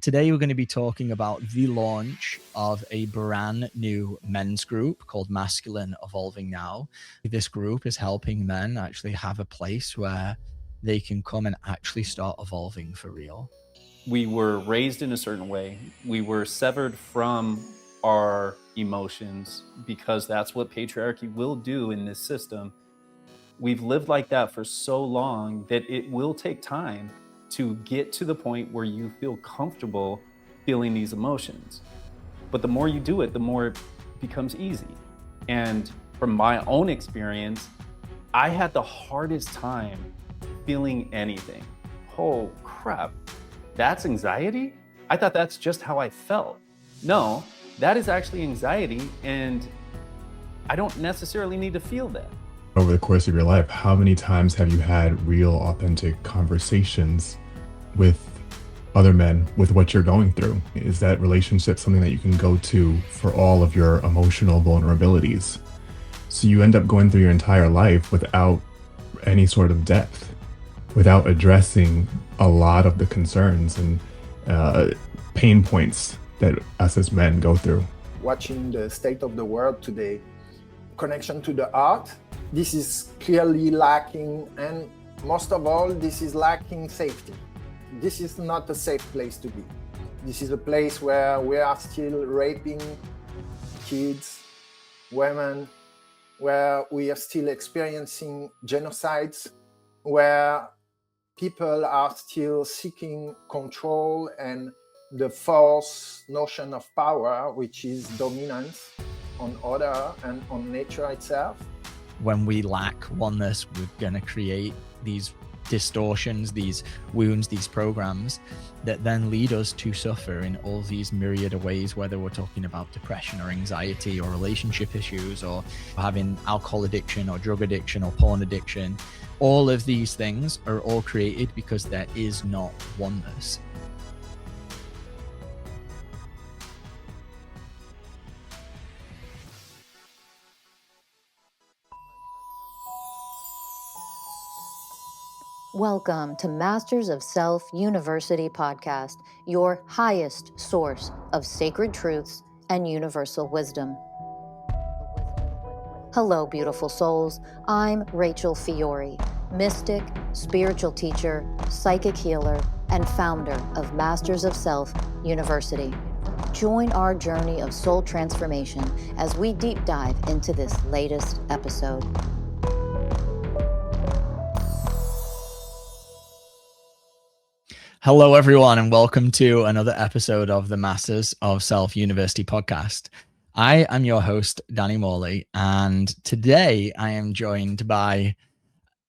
Today, we're going to be talking about the launch of a brand new men's group called Masculine Evolving Now. This group is helping men actually have a place where they can come and actually start evolving for real. We were raised in a certain way. We were severed from our emotions because that's what patriarchy will do in this system. We've lived like that for so long that it will take time to get to the point where you feel comfortable feeling these emotions. But the more you do it, the more it becomes easy. And from my own experience, I had the hardest time feeling anything. Oh crap, that's anxiety? I thought that's just how I felt. No, that is actually anxiety, and I don't necessarily need to feel that. Over the course of your life, how many times have you had real, authentic conversations with other men with what you're going through? Is that relationship something that you can go to for all of your emotional vulnerabilities? So you end up going through your entire life without any sort of depth, without addressing a lot of the concerns and pain points that us as men go through. Watching the state of the world today, connection to the heart, this is clearly lacking, and most of all, this is lacking safety. This is not a safe place to be. This is a place where we are still raping kids, women, where we are still experiencing genocides, where people are still seeking control and the false notion of power, which is dominance on other and on nature itself. When we lack oneness, we're going to create these distortions, these wounds, these programs that then lead us to suffer in all these myriad of ways, whether we're talking about depression or anxiety or relationship issues or having alcohol addiction or drug addiction or porn addiction. All of these things are all created because there is not oneness. Welcome to Masters of Self University podcast, your highest source of sacred truths and universal wisdom. Hello, beautiful souls. I'm Rachel Fiori, mystic, spiritual teacher, psychic healer, and founder of Masters of Self University. Join our journey of soul transformation as we deep dive into this latest episode. Hello, everyone, and welcome to another episode of the Masters of Self University podcast. I am your host, Danny Morley, and today I am joined by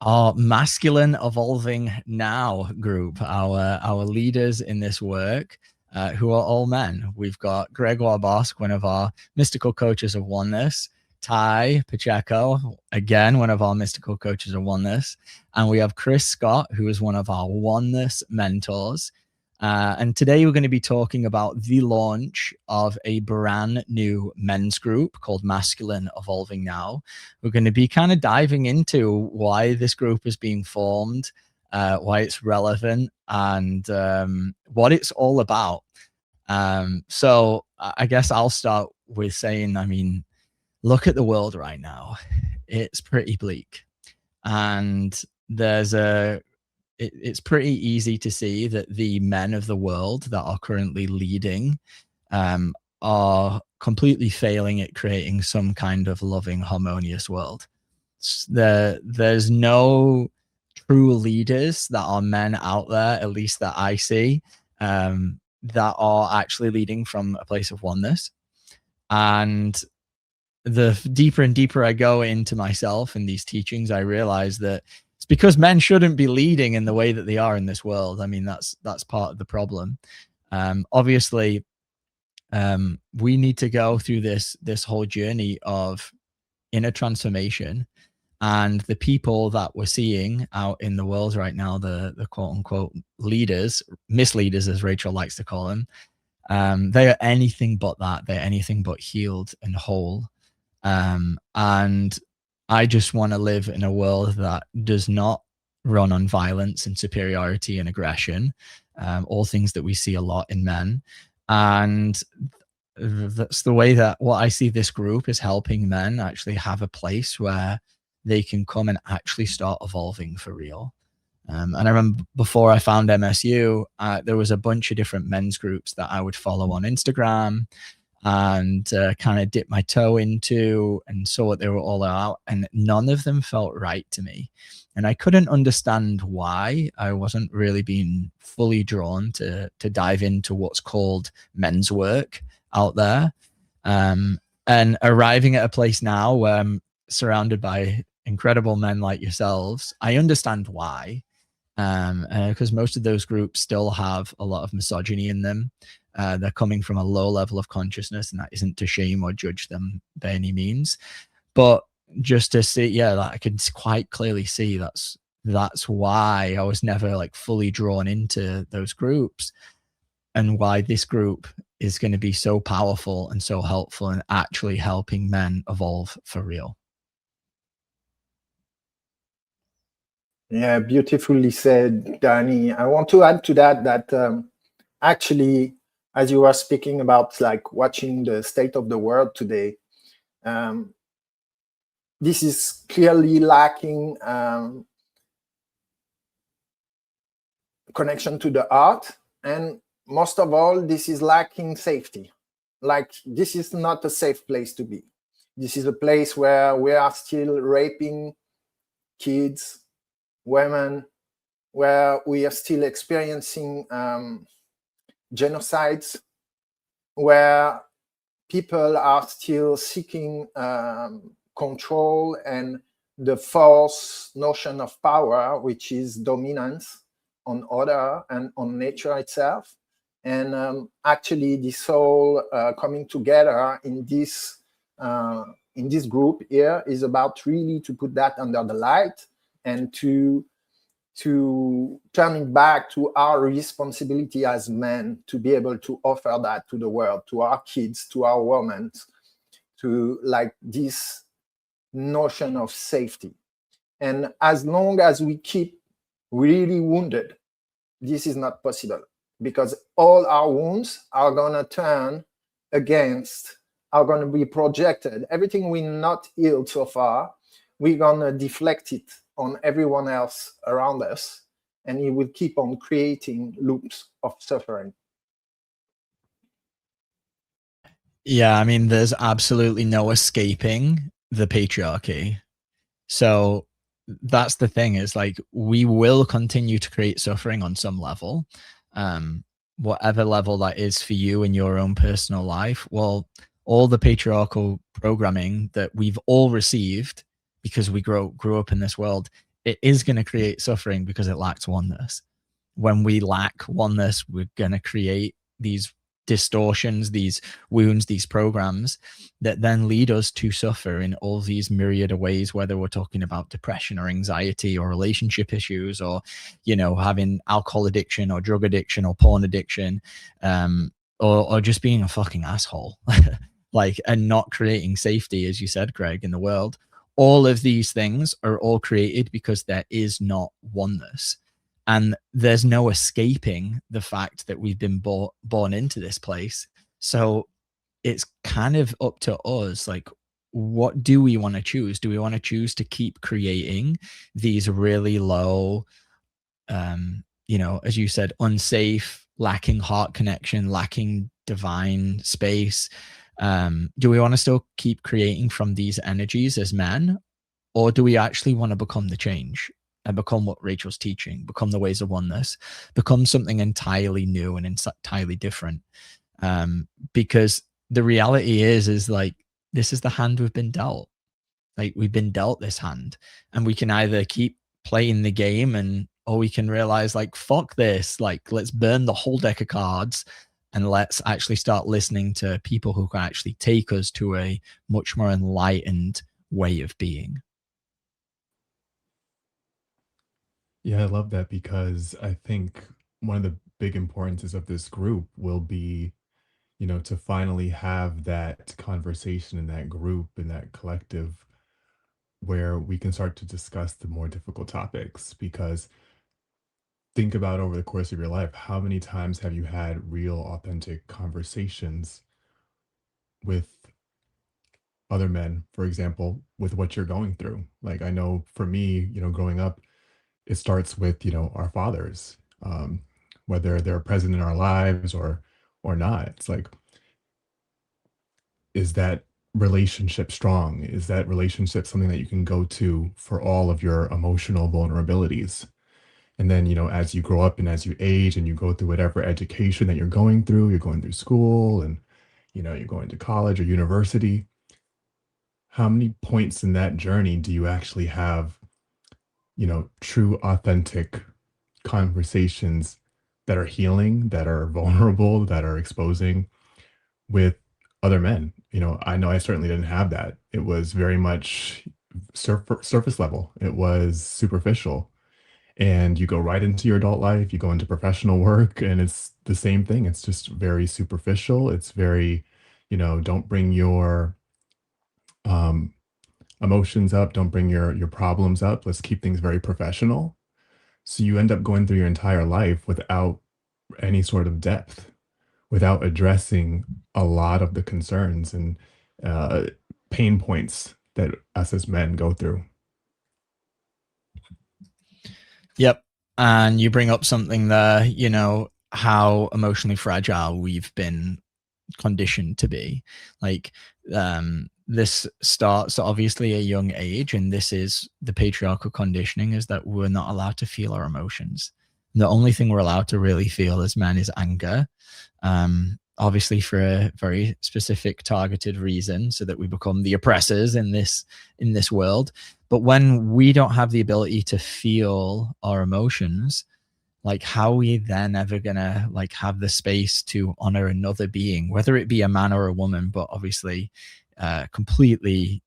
our Masculine Evolving Now group, our leaders in this work, who are all men. We've got Gregoire Bosque, one of our mystical coaches of oneness, Ty Pacheco, again, one of our mystical coaches of oneness. And we have Chris Scott, who is one of our oneness mentors. And today we're going to be talking about the launch of a brand new men's group called Masculine Evolving Now. We're going to be kind of diving into why this group is being formed, why it's relevant, and what it's all about. So I guess I'll start with saying, look at the world right now. It's pretty bleak. And it's pretty easy to see that the men of the world that are currently leading are completely failing at creating some kind of loving, harmonious world. There's no true leaders that are men out there, at least that I see, that are actually leading from a place of oneness. And the deeper and deeper I go into myself in these teachings, I realize that it's because men shouldn't be leading in the way that they are in this world. That's part of the problem. Obviously, we need to go through this whole journey of inner transformation, and the people that we're seeing out in the world right now, the quote unquote leaders, misleaders, as Rachel likes to call them, they are anything but that. They're anything but healed and whole. And I just want to live in a world that does not run on violence and superiority and aggression, all things that we see a lot in men. And that's the way that what I see this group is helping men actually have a place where they can come and actually start evolving for real. And I remember before I found MSU, there was a bunch of different men's groups that I would follow on Instagram and kind of dip my toe into and saw what they were all about. And none of them felt right to me. And I couldn't understand why. I wasn't really being fully drawn to dive into what's called men's work out there. And arriving at a place now where I'm surrounded by incredible men like yourselves, I understand why. Because most of those groups still have a lot of misogyny in them. They're coming from a low level of consciousness, and that isn't to shame or judge them by any means. But just to see, yeah, I can quite clearly see that's why I was never like fully drawn into those groups, and why this group is going to be so powerful and so helpful in actually helping men evolve for real. Yeah, beautifully said, Danny. I want to add to that actually, as you were speaking about like watching the state of the world today, this is clearly lacking connection to the heart, and most of all, this is lacking safety. Like, this is not a safe place to be. This is a place where we are still raping kids, women, where we are still experiencing genocides, where people are still seeking control and the false notion of power, which is dominance on other and on nature itself. And actually, this whole coming together in this group here is about really to put that under the light and to turn it back to our responsibility as men to be able to offer that to the world, to our kids, to our women, to like this notion of safety. And as long as we keep really wounded, this is not possible, because all our wounds are going to turn against, are going to be projected. Everything we not healed so far, we're going to deflect it on everyone else around us, and it will keep on creating loops of suffering. Yeah, I mean, there's absolutely no escaping the patriarchy. So that's the thing, is like, we will continue to create suffering on some level, whatever level that is for you in your own personal life. Well, all the patriarchal programming that we've all received because we grew up in this world, it is going to create suffering because it lacks oneness. When we lack oneness, we're going to create these distortions, these wounds, these programs that then lead us to suffer in all these myriad of ways, whether we're talking about depression or anxiety or relationship issues, or, you know, having alcohol addiction or drug addiction or porn addiction, or just being a fucking asshole, like, and not creating safety, as you said, Greg, in the world. All of these things are all created because there is not oneness. And there's no escaping the fact that we've been born into this place. So it's kind of up to us, like, what do we want to choose? Do we want to choose to keep creating these really low, you know, as you said, unsafe, lacking heart connection, lacking divine space? Do we want to still keep creating from these energies as men? Or do we actually want to become the change and become what Rachel's teaching, become the ways of oneness, become something entirely new and entirely different? Because the reality is like, this is the hand we've been dealt. Like, we've been dealt this hand, and we can either keep playing the game, or we can realize, like, fuck this, like, let's burn the whole deck of cards and let's actually start listening to people who can actually take us to a much more enlightened way of being. Yeah, I love that, because I think one of the big importances of this group will be, to finally have that conversation in that group, in that collective, where we can start to discuss the more difficult topics. Because think about over the course of your life, how many times have you had real, authentic conversations with other men, for example, with what you're going through? Like, I know for me, growing up, it starts with, our fathers, whether they're present in our lives or not. It's like, is that relationship strong? Is that relationship something that you can go to for all of your emotional vulnerabilities? And then, as you grow up and as you age and you go through whatever education that you're going through school and, you're going to college or university, how many points in that journey do you actually have, true, authentic conversations that are healing, that are vulnerable, that are exposing with other men? I know I certainly didn't have that. It was very much surface level. It was superficial. And you go right into your adult life, you go into professional work, and it's the same thing. It's just very superficial. It's very, don't bring your um, emotions up, don't bring your problems up. Let's keep things very professional. So you end up going through your entire life without any sort of depth, without addressing a lot of the concerns and uh, pain points that us as men go through. Yep. And you bring up something there, how emotionally fragile we've been conditioned to be. Like, this starts at obviously a young age, and this is the patriarchal conditioning, is that we're not allowed to feel our emotions. The only thing we're allowed to really feel as men is anger, obviously for a very specific targeted reason, so that we become the oppressors in this world. But when we don't have the ability to feel our emotions, like, how are we then ever gonna like have the space to honor another being, whether it be a man or a woman, but obviously completely,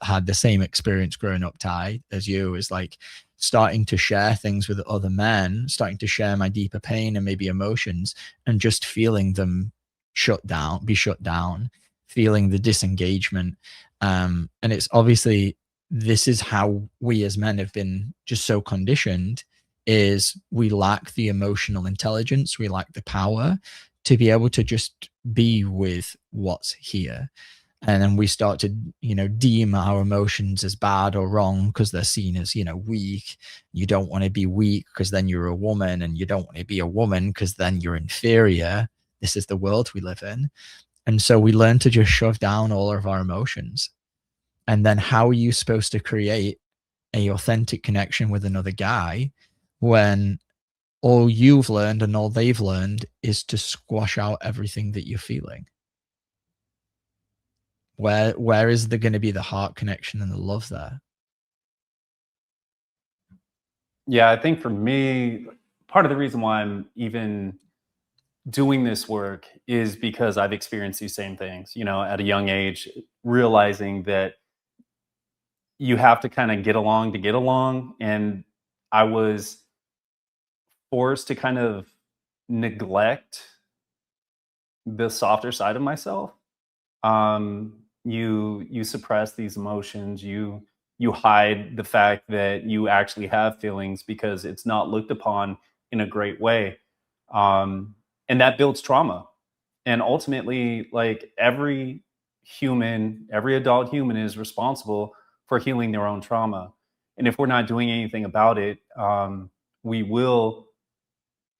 had the same experience growing up, Ty, as you, is like starting to share things with other men, starting to share my deeper pain and maybe emotions, and just feeling them be shut down, feeling the disengagement. And it's obviously, this is how we as men have been just so conditioned, is we lack the emotional intelligence, we lack the power to be able to just be with what's here. And then we start to, deem our emotions as bad or wrong because they're seen as, weak. You don't want to be weak because then you're a woman, and you don't want to be a woman because then you're inferior. This is the world we live in. And so we learn to just shove down all of our emotions. And then how are you supposed to create a authentic connection with another guy when all you've learned and all they've learned is to squash out everything that you're feeling? Where is there going to be the heart connection and the love there? Yeah, I think for me, part of the reason why I'm even doing this work is because I've experienced these same things, at a young age, realizing that you have to kind of get along to get along. And I was forced to kind of neglect the softer side of myself. You suppress these emotions, you hide the fact that you actually have feelings because it's not looked upon in a great way. And that builds trauma. And ultimately, like, every adult human is responsible for healing their own trauma. And if we're not doing anything about it, we will,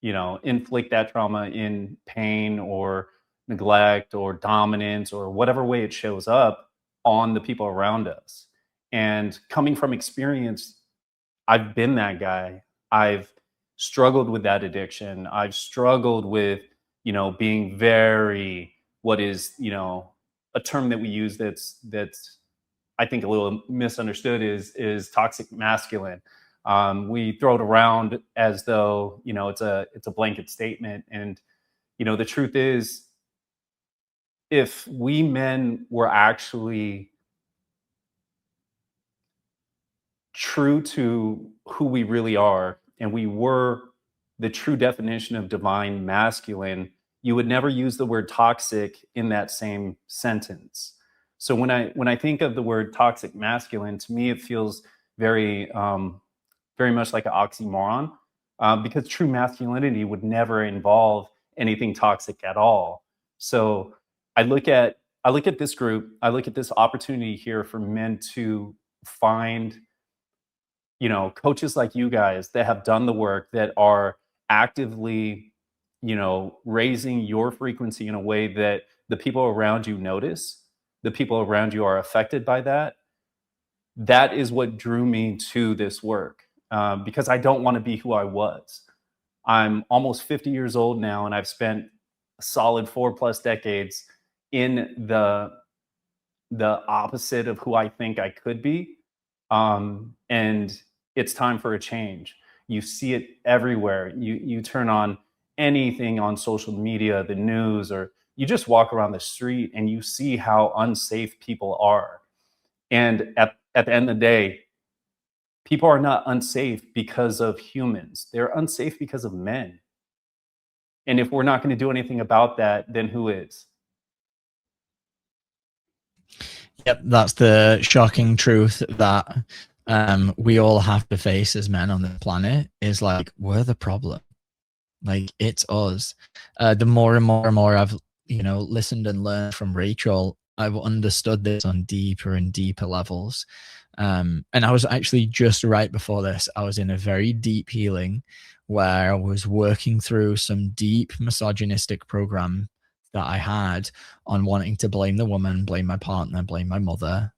inflict that trauma in pain or neglect or dominance or whatever way it shows up on the people around us. And coming from experience, I've been that guy. I've struggled with that addiction. I've struggled with, being very, what is, a term that we use that's I think a little misunderstood, is toxic masculine. We throw it around as though, it's a blanket statement. And, the truth is, if we men were actually true to who we really are, and we were the true definition of divine masculine, you would never use the word toxic in that same sentence. So when I think of the word toxic masculine, to me it feels very very much like an oxymoron, because true masculinity would never involve anything toxic at all. So I look at this group, I look at this opportunity here for men to find, coaches like you guys that have done the work, that are actively, raising your frequency in a way that the people around you notice, the people around you are affected by that. That is what drew me to this work, because I don't want to be who I was. I'm almost 50 years old now, and I've spent a solid 4+ decades in the opposite of who I think I could be. And it's time for a change. You see it everywhere. You turn on anything on social media, the news, or you just walk around the street and you see how unsafe people are. And at the end of the day, people are not unsafe because of humans. They're unsafe because of men. And if we're not going to do anything about that, then who is? Yep, that's the shocking truth that we all have to face as men on the planet, is like, we're the problem. Like, it's us. The more and more I've, listened and learned from Rachel, I've understood this on deeper and deeper levels. And I was actually, just right before this, I was in a very deep healing where I was working through some deep misogynistic program that I had on wanting to blame the woman, blame my partner, blame my mother,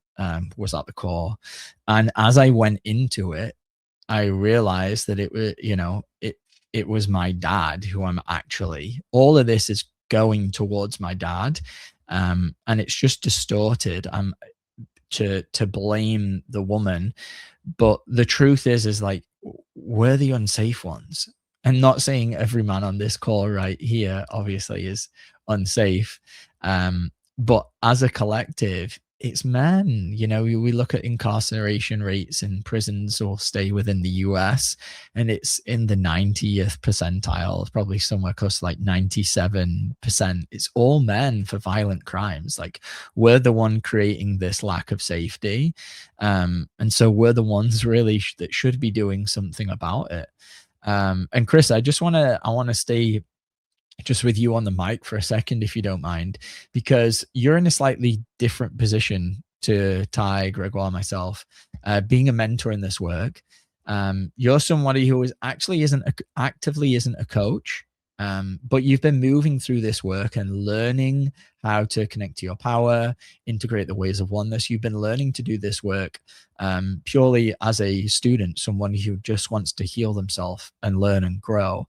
was at the core. And as I went into it, I realized that it was, it was my dad who I'm actually, all of this is going towards my dad. And it's just distorted. To blame the woman, but the truth is like, we're the unsafe ones. And not saying every man on this call right here obviously is unsafe, but as a collective, it's men. We look at incarceration rates in prisons, or stay within the US, and it's in the 90th percentile. It's probably somewhere close to like 97%. It's all men for violent crimes. Like, we're the one creating this lack of safety, and so we're the ones really that should be doing something about it. And Chris, I want to stay just with you on the mic for a second, if you don't mind, because you're in a slightly different position to Ty, Gregoire, myself, being a mentor in this work. You're somebody who actively isn't a coach, but you've been moving through this work and learning how to connect to your power, integrate the ways of oneness. You've been learning to do this work purely as a student, someone who just wants to heal themselves and learn and grow.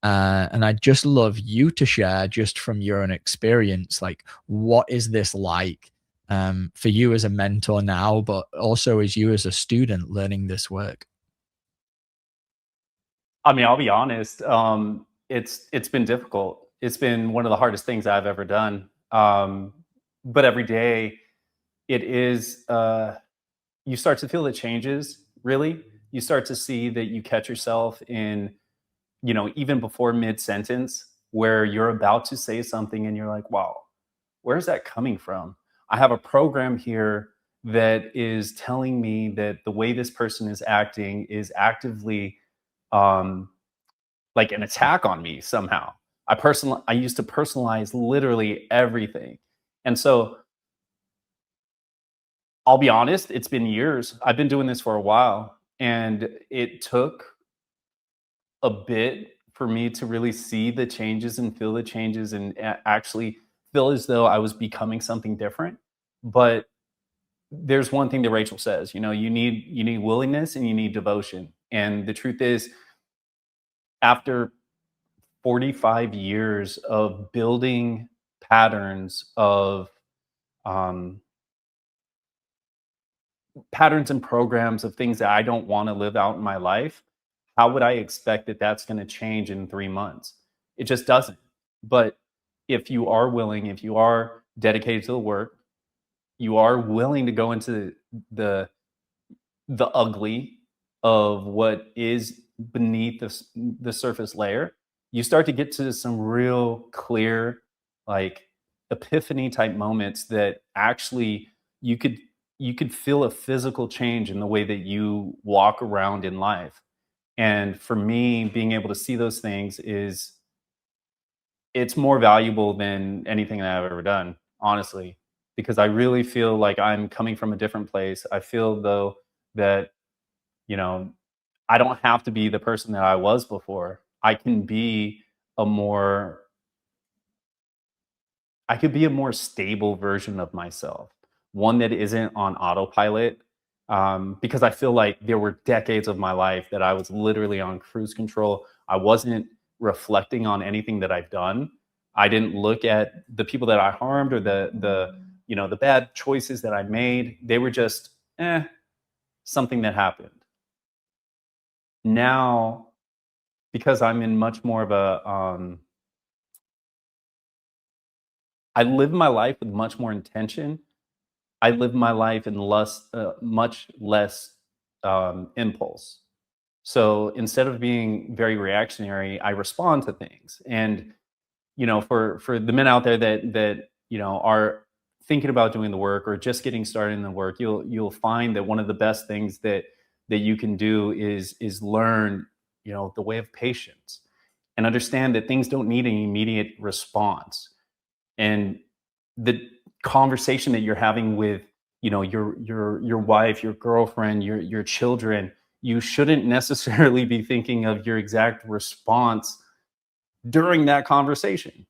And I'd just love you to share, just from your own experience, like, what is this like for you as a mentor now, but also as you as a student learning this work? I mean, I'll be honest. It's been difficult. It's been one of the hardest things I've ever done. But every day, it is. You start to feel the changes. Really, you start to see that you catch yourself in, even before mid-sentence, where you're about to say something and you're like, wow, where's that coming from? I have a program here that is telling me that the way this person is acting is actively like an attack on me somehow. I used to personalize literally everything. And so I'll be honest, it's been years. I've been doing this for a while, and it took a bit for me to really see the changes and feel the changes and actually feel as though I was becoming something different. But there's one thing that Rachel says, you need willingness and you need devotion. And the truth is, after 45 years of building patterns of patterns and programs of things that I don't want to live out in my life, how would I expect that that's going to change in 3 months? It just doesn't. But if you are willing, if you are dedicated to the work, you are willing to go into the ugly of what is beneath the surface layer, you start to get to some real clear, like, epiphany type moments that actually you could feel a physical change in the way that you walk around in life. And for me, being able to see those things it's more valuable than anything that I've ever done, honestly, because I really feel like I'm coming from a different place. I feel though that, you know, I don't have to be the person that I was before. A more I could be a more stable version of myself, one that isn't on autopilot. Because I feel like there were decades of my life that I was literally on cruise control. I wasn't reflecting on anything that I've done. I didn't look at the people that I harmed or the bad choices that I made. They were just something that happened. Now, because I'm in much more of I live my life with much more intention. I live my life in much less impulse. So instead of being very reactionary, I respond to things. And for the men out there that are thinking about doing the work or just getting started in the work, you'll find that one of the best things that you can do is learn the way of patience and understand that things don't need an immediate response. And the conversation that you're having with your wife, your girlfriend, your children, you shouldn't necessarily be thinking of your exact response during that conversation.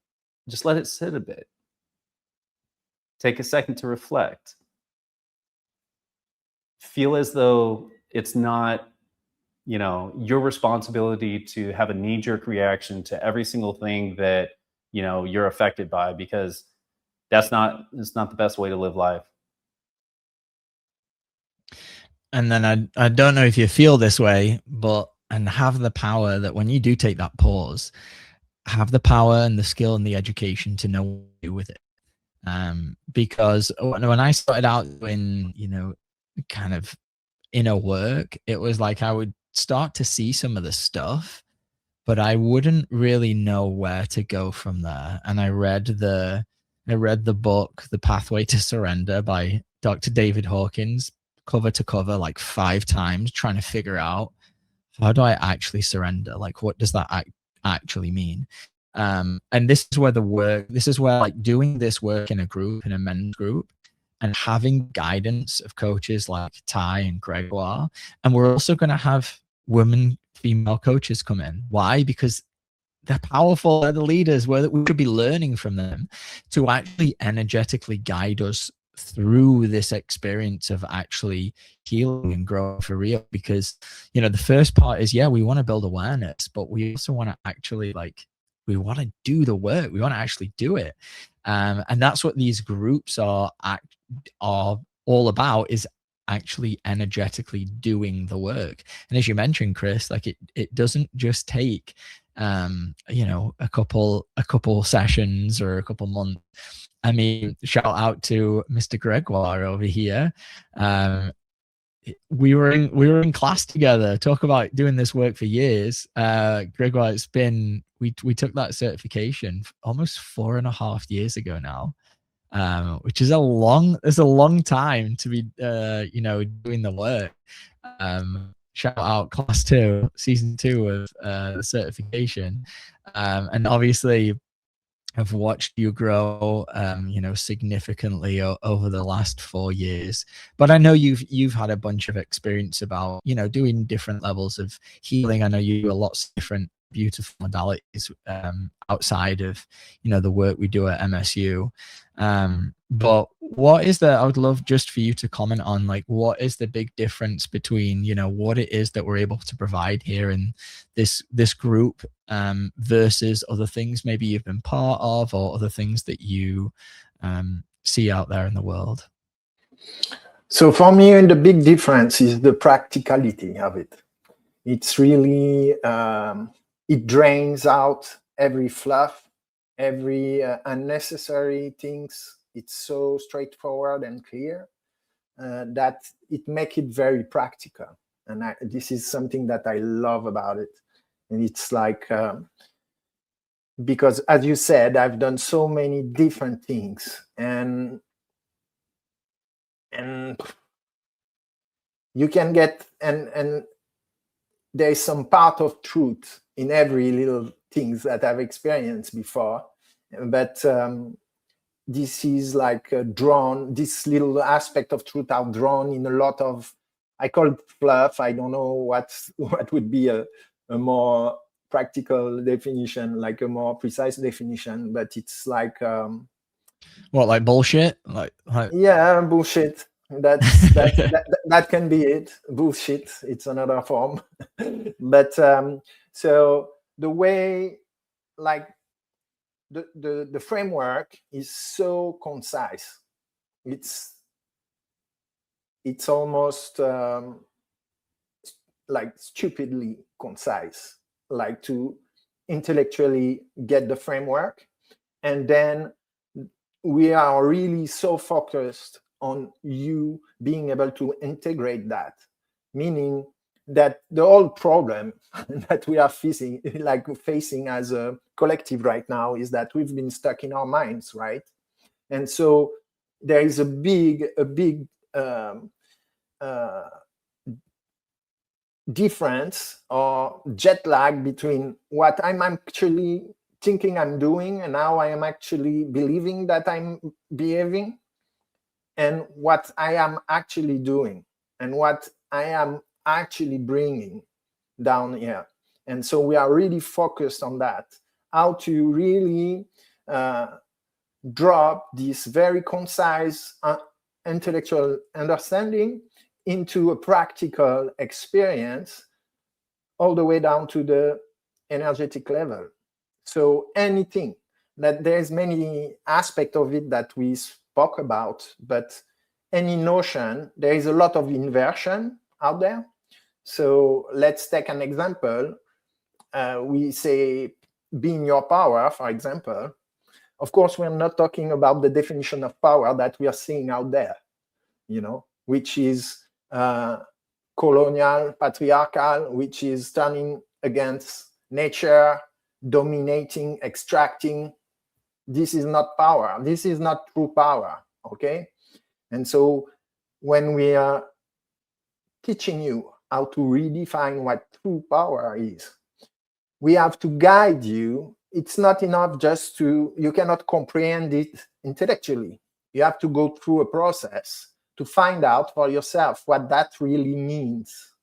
Just let it sit a bit. Take a second to reflect. Feel as though it's not your responsibility to have a knee-jerk reaction to every single thing that you're affected by, because it's not the best way to live life. And then I don't know if you feel this way, and have the power that when you do take that pause, have the power and the skill and the education to know what to do with it. Because when I started out doing, kind of inner work, it was like I would start to see some of the stuff, but I wouldn't really know where to go from there. And I read the book, The Pathway to Surrender by Dr. David Hawkins, cover to cover, like 5 times, trying to figure out, how do I actually surrender? Like, what does that actually mean? And this is where like doing this work in a men's group, and having guidance of coaches like Ty and Gregoire. And we're also going to have female coaches come in. Why? Because they're powerful, they're the leaders, we should be learning from them to actually energetically guide us through this experience of actually healing and growing for real. Because the first part is, we want to build awareness, but we also want to actually we want to do the work, we want to actually do it. And that's what these groups are all about, is actually energetically doing the work. And as you mentioned, Chris, like it doesn't just take a couple sessions or a couple months. I mean, shout out to Mr. Gregoire over here. We were in class together, talk about doing this work for years. Gregoire, it's been, we took that certification almost 4.5 years ago now. Which is a long time to be doing the work. Shout out class 2, season 2 of the certification. And obviously I've watched you grow significantly over the last 4 years. But I know you've had a bunch of experience about doing different levels of healing. I know you do lots of different beautiful modalities outside of the work we do at MSU. But what is I would love just for you to comment on, like, what is the big difference between what it is that we're able to provide here in this group versus other things maybe you've been part of, or other things that you see out there in the world? So for me, the big difference is the practicality of it. It's really it drains out every fluff, every unnecessary things. It's so straightforward and clear that it makes it very practical. And this is something that I love about it. And it's like, because as you said, I've done so many different things, and you can get, and there is some part of truth in every little things that I've experienced before, but this is like drawn, this little aspect of truth are drawn in a lot of, I call it fluff. I don't know what would be a more practical definition, like a more precise definition, but it's like what, like bullshit, like yeah, bullshit. That can be it. Bullshit, it's another form. But so the way, like the framework is so concise. It's almost like stupidly concise, like to intellectually get the framework. And then we are really so focused on you being able to integrate that, meaning that the whole problem that we are facing as a collective right now is that we've been stuck in our minds, right? And so there is a big difference or jet lag between what I'm actually thinking I'm doing and how I am actually believing that I'm behaving, and what I am actually doing and what I am actually bringing down here. And so we are really focused on that, how to really drop this very concise intellectual understanding into a practical experience all the way down to the energetic level. So anything that there's many aspects of it that we spoke about, but any notion, there is a lot of inversion out there. So let's take an example. We say be in your power, for example. Of course, we're not talking about the definition of power that we are seeing out there, which is colonial, patriarchal, which is turning against nature, dominating, extracting. This is not power. This is not true power, okay? And so when we are teaching you how to redefine what true power is, we have to guide you. It's not enough just you cannot comprehend it intellectually. You have to go through a process to find out for yourself what that really means,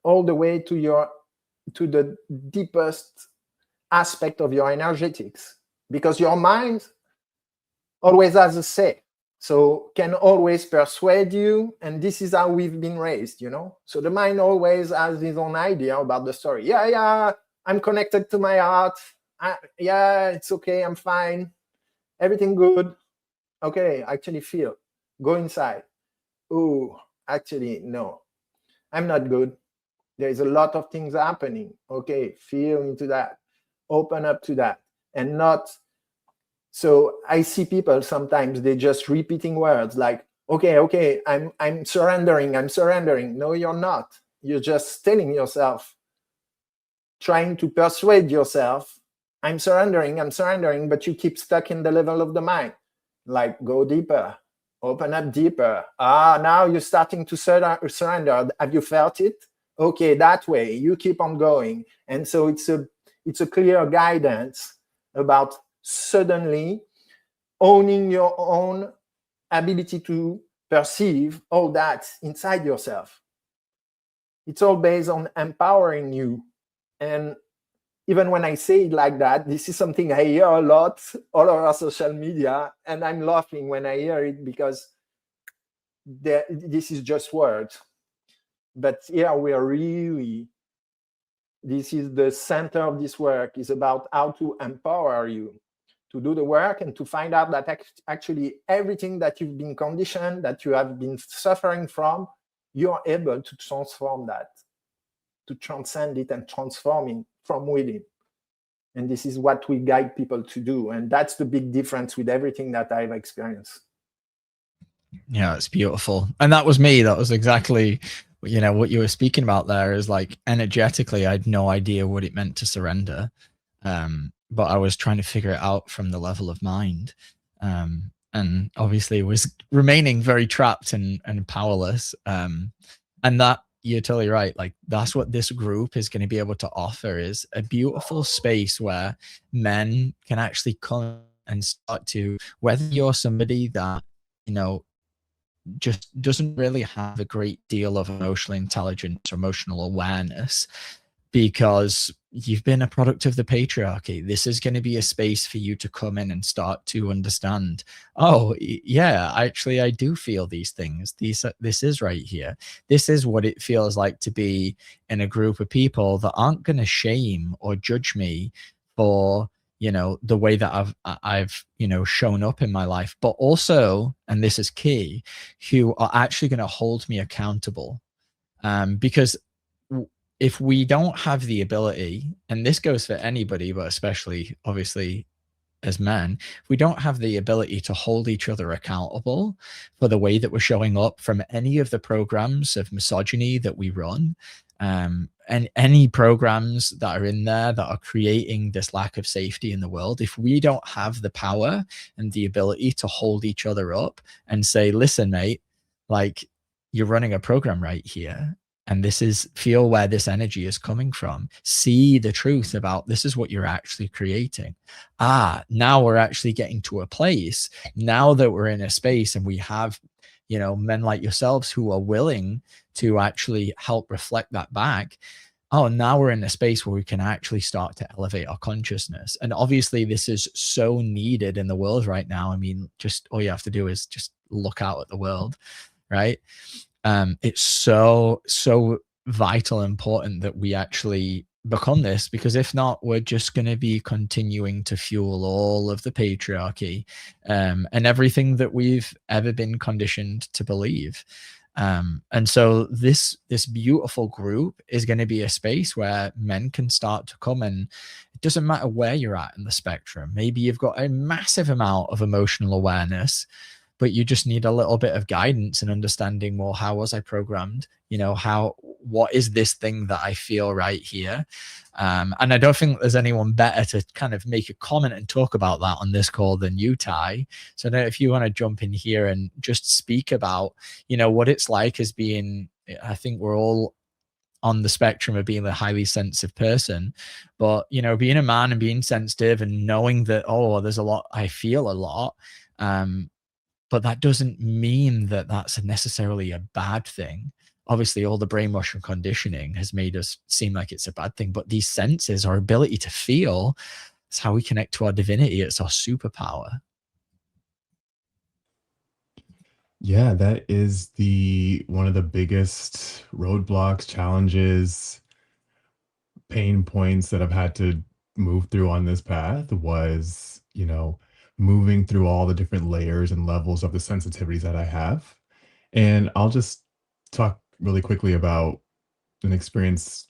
all the way to the deepest aspect of your energetics, because your mind always has a say, so can always persuade you, and this is how we've been raised, so the mind always has his own idea about the story. Yeah, I'm connected to my heart. Yeah, it's okay, I'm fine, everything good. Okay, actually feel, go inside. Oh, actually no, I'm not good. There's a lot of things happening. Okay, feel into that, open up to that, and not. So I see people sometimes, they just repeating words like, okay, I'm surrendering. No, you're not. You're just telling yourself, trying to persuade yourself, I'm surrendering, but you keep stuck in the level of the mind. Like, go deeper, open up deeper. Now you're starting to surrender. Have you felt it? Okay, that way, you keep on going. And so it's a clear guidance about suddenly owning your own ability to perceive all that inside yourself. It's all based on empowering you. And even when I say it like that, this is something I hear a lot all over social media, and I'm laughing when I hear it because this is just words. But here we are really, this is the center of this work, is about how to empower you to do the work and to find out that actually everything that you've been conditioned, that you have been suffering from, you're able to transform that, to transcend it and transform it from within. And this is what we guide people to do. And that's the big difference with everything that I've experienced. Yeah, it's beautiful. And that was me. That was exactly, what you were speaking about there is like energetically, I had no idea what it meant to surrender. But I was trying to figure it out from the level of mind. And obviously was remaining very trapped and powerless. And that you're totally right. Like, that's what this group is going to be able to offer, is a beautiful space where men can actually come and start to, whether you're somebody that, you know, just doesn't really have a great deal of emotional intelligence or emotional awareness, because you've been a product of the patriarchy. This is going to be a space for you to come in and start to understand, oh, yeah, actually, I do feel these things. This is right here. This is what it feels like to be in a group of people that aren't going to shame or judge me for, you know, the way that I've, you know, shown up in my life, but also, and this is key, who are actually going to hold me accountable. Because if we don't have the ability, and this goes for anybody, but especially obviously as men, if we don't have the ability to hold each other accountable for the way that we're showing up from any of the programs of misogyny that we run, and any programs that are in there that are creating this lack of safety in the world, if we don't have the power and the ability to hold each other up and say, listen, mate, like, you're running a program right here, and this is, feel where this energy is coming from, see the truth about this is what you're actually creating. Now we're actually getting to a place, now that we're in a space and we have, you know, men like yourselves who are willing to actually help reflect that back. Oh, now we're in a space where we can actually start to elevate our consciousness. And obviously this is so needed in the world right now. I mean, just all you have to do is just look out at the world, right? It's so vital and important that we actually become this, because if not, we're just going to be continuing to fuel all of the patriarchy, and everything that we've ever been conditioned to believe. And so this beautiful group is going to be a space where men can start to come, and it doesn't matter where you're at in the spectrum. Maybe you've got a massive amount of emotional awareness, but you just need a little bit of guidance and understanding, well, how was I programmed? You know, what is this thing that I feel right here? And I don't think there's anyone better to kind of make a comment and talk about that on this call than you, Ty. So I don't know if you want to jump in here and just speak about, you know, what it's like as being, I think we're all on the spectrum of being a highly sensitive person, but, you know, being a man and being sensitive and knowing that, oh, there's a lot, I feel a lot. But that doesn't mean that that's necessarily a bad thing. Obviously, all the brainwash and conditioning has made us seem like it's a bad thing, but these senses, our ability to feel, is how we connect to our divinity. It's our superpower. Yeah, that is one of the biggest roadblocks, challenges, pain points that I've had to move through on this path was, you know, moving through all the different layers and levels of the sensitivities that I have. And I'll just talk really quickly about an experience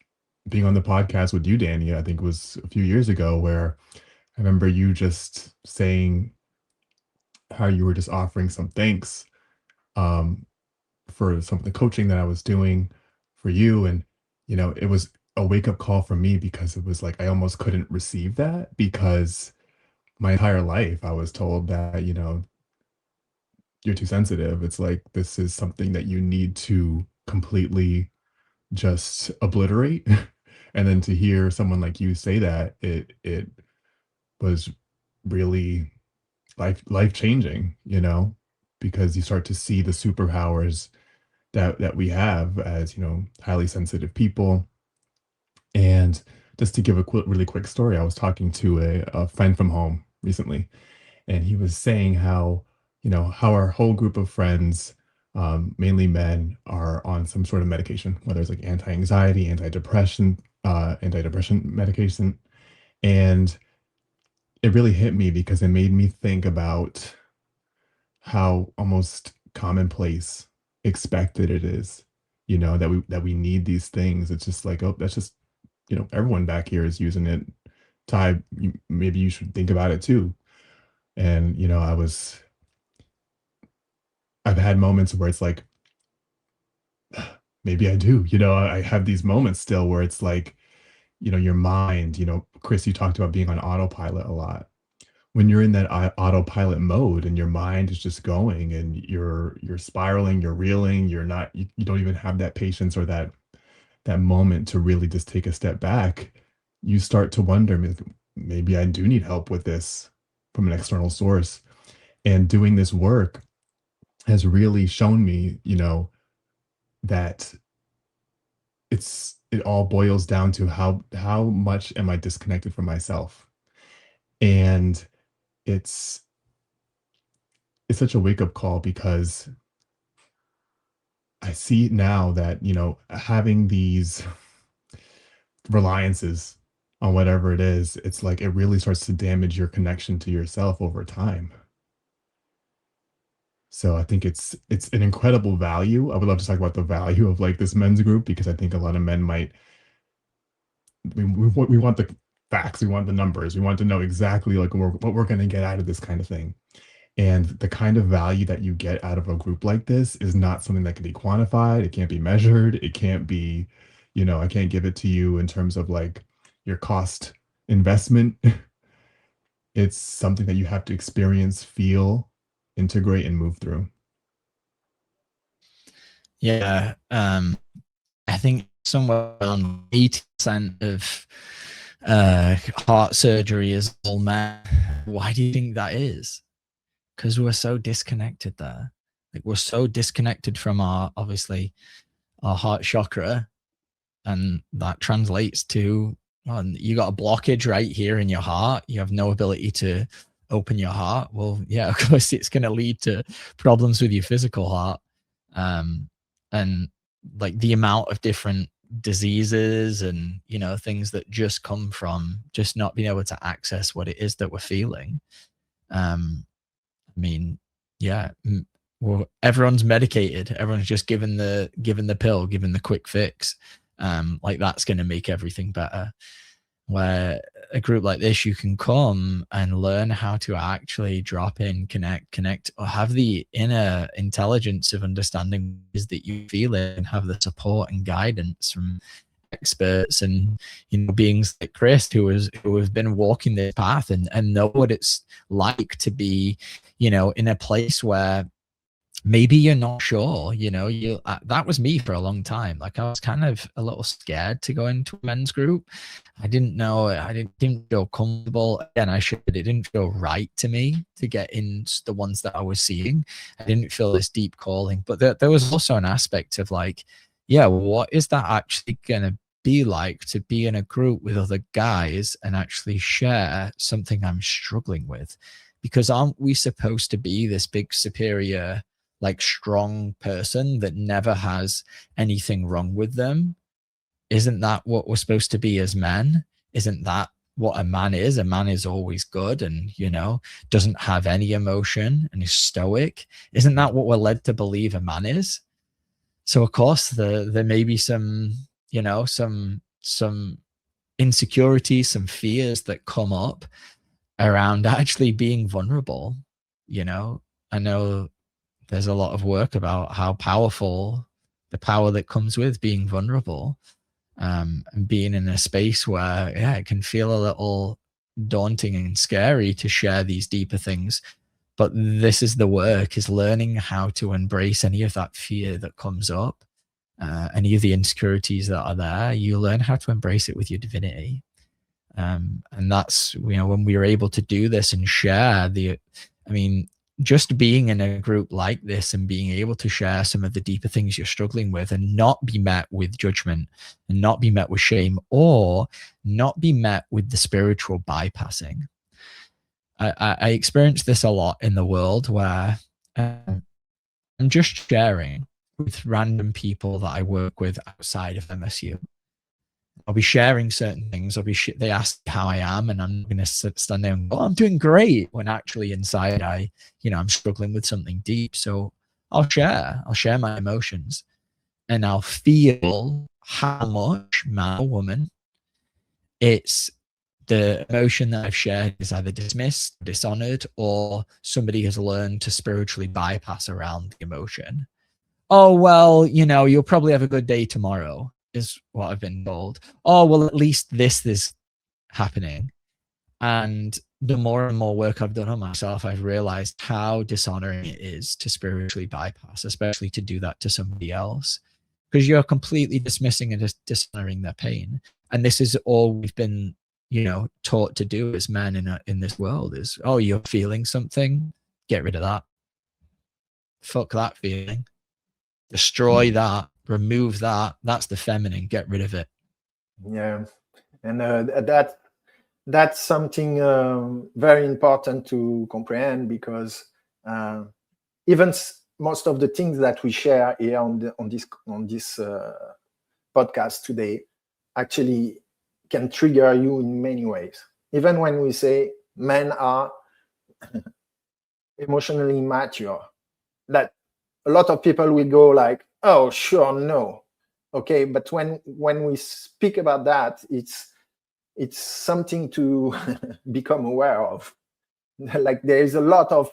being on the podcast with you, Danny. I think it was a few years ago, where I remember you just saying how you were just offering some thanks um, for some of the coaching that I was doing for you. And, you know, it was a wake up call for me, because it was like I almost couldn't receive that, because my entire life I was told that, you know, you're too sensitive. It's like, this is something that you need to completely just obliterate. And then to hear someone like you say that, it was really life changing, you know, because you start to see the superpowers that we have as, you know, highly sensitive people. And just to give a really quick story, I was talking to a friend from home recently, and he was saying how, you know, how our whole group of friends, mainly men, are on some sort of medication, whether it's like anti-anxiety, antidepressant medication. And it really hit me, because it made me think about how almost commonplace, expected it is, you know, that we need these things. It's just like, oh, that's just, you know, everyone back here is using it. Ty, maybe you should think about it too. And, you know, I've had moments where it's like, maybe I do, you know, I have these moments still where it's like, you know, your mind, you know, Chris, you talked about being on autopilot a lot. When you're in that autopilot mode and your mind is just going and you're spiraling, you're reeling, you don't even have that patience or that that moment to really just take a step back, you start to wonder, maybe I do need help with this from an external source. And doing this work has really shown me, that it all boils down to how much am I disconnected from myself. And it's it's such a wake-up call, because I see now that, having these reliances on whatever it is, it's like it really starts to damage your connection to yourself over time. So I think it's an incredible value. I would love to talk about the value of like this men's group, because I think a lot of men might, we want the facts, we want the numbers, we want to know exactly like what we're going to get out of this kind of thing. And the kind of value that you get out of a group like this is not something that can be quantified. It can't be measured. It can't be, I can't give it to you in terms of like your cost investment. It's something that you have to experience, feel, integrate, and move through. Yeah. I think somewhere around 80% of heart surgery is all men. Why do you think that is? Because we're so disconnected there. Like, we're so disconnected from obviously our heart chakra, and that translates to, you got a blockage right here in your heart. You have no ability to open your heart. Well, yeah, of course it's going to lead to problems with your physical heart. And like the amount of different diseases and, things that just come from just not being able to access what it is that we're feeling. I mean, yeah, well, everyone's medicated. Everyone's just given the pill, given the quick fix. Like that's going to make everything better. Where a group like this, you can come and learn how to actually drop in, connect, or have the inner intelligence of understanding is that you feel it, and have the support and guidance from experts and beings like Chris who have been walking this path and know what it's like to be in a place where maybe you're not sure. That was me for a long time. Like, I was kind of a little scared to go into a men's group. I didn't know, I didn't feel comfortable. Again, it didn't feel right to me to get in the ones that I was seeing. I didn't feel this deep calling, but there was also an aspect of like, yeah, what is that actually gonna be like to be in a group with other guys and actually share something I'm struggling with? Because aren't we supposed to be this big superior, like strong person that never has anything wrong with them? Isn't that what we're supposed to be as men? Isn't that what a man is? A man is always good and, doesn't have any emotion and is stoic. Isn't that what we're led to believe a man is? So of course there may be some, some insecurities, some fears that come up around actually being vulnerable. I know there's a lot of work about how powerful the power that comes with being vulnerable, and being in a space where, yeah, it can feel a little daunting and scary to share these deeper things. But this is the work, is learning how to embrace any of that fear that comes up, any of the insecurities that are there. You learn how to embrace it with your divinity. And that's, when we are able to do this and share just being in a group like this and being able to share some of the deeper things you're struggling with and not be met with judgment and not be met with shame or not be met with the spiritual bypassing. I experience this a lot in the world where I'm just sharing with random people that I work with outside of MSU. I'll be sharing certain things. They ask how I am, and I'm going to stand there and go, I'm doing great, when actually inside I'm struggling with something deep. So I'll share my emotions, and I'll feel how much, man or woman, it's the emotion that I've shared is either dismissed, dishonored, or somebody has learned to spiritually bypass around the emotion. Oh, well, you'll probably have a good day tomorrow, is what I've been told. Oh, well, at least this is happening. And the more and more work I've done on myself, I've realized how dishonoring it is to spiritually bypass, especially to do that to somebody else. because you're completely dismissing and dishonoring their pain. And this is all we've been, taught to do as men in this world is, oh, you're feeling something, get rid of that. Fuck that feeling. Destroy that, remove that. That's the feminine, get rid of it. Yeah. And that's something very important to comprehend, because even most of the things that we share here on this podcast today actually can trigger you in many ways. Even when we say men are emotionally immature, that a lot of people will go like, oh, sure, no. Okay, but when we speak about that, it's something to become aware of. Like there is a lot of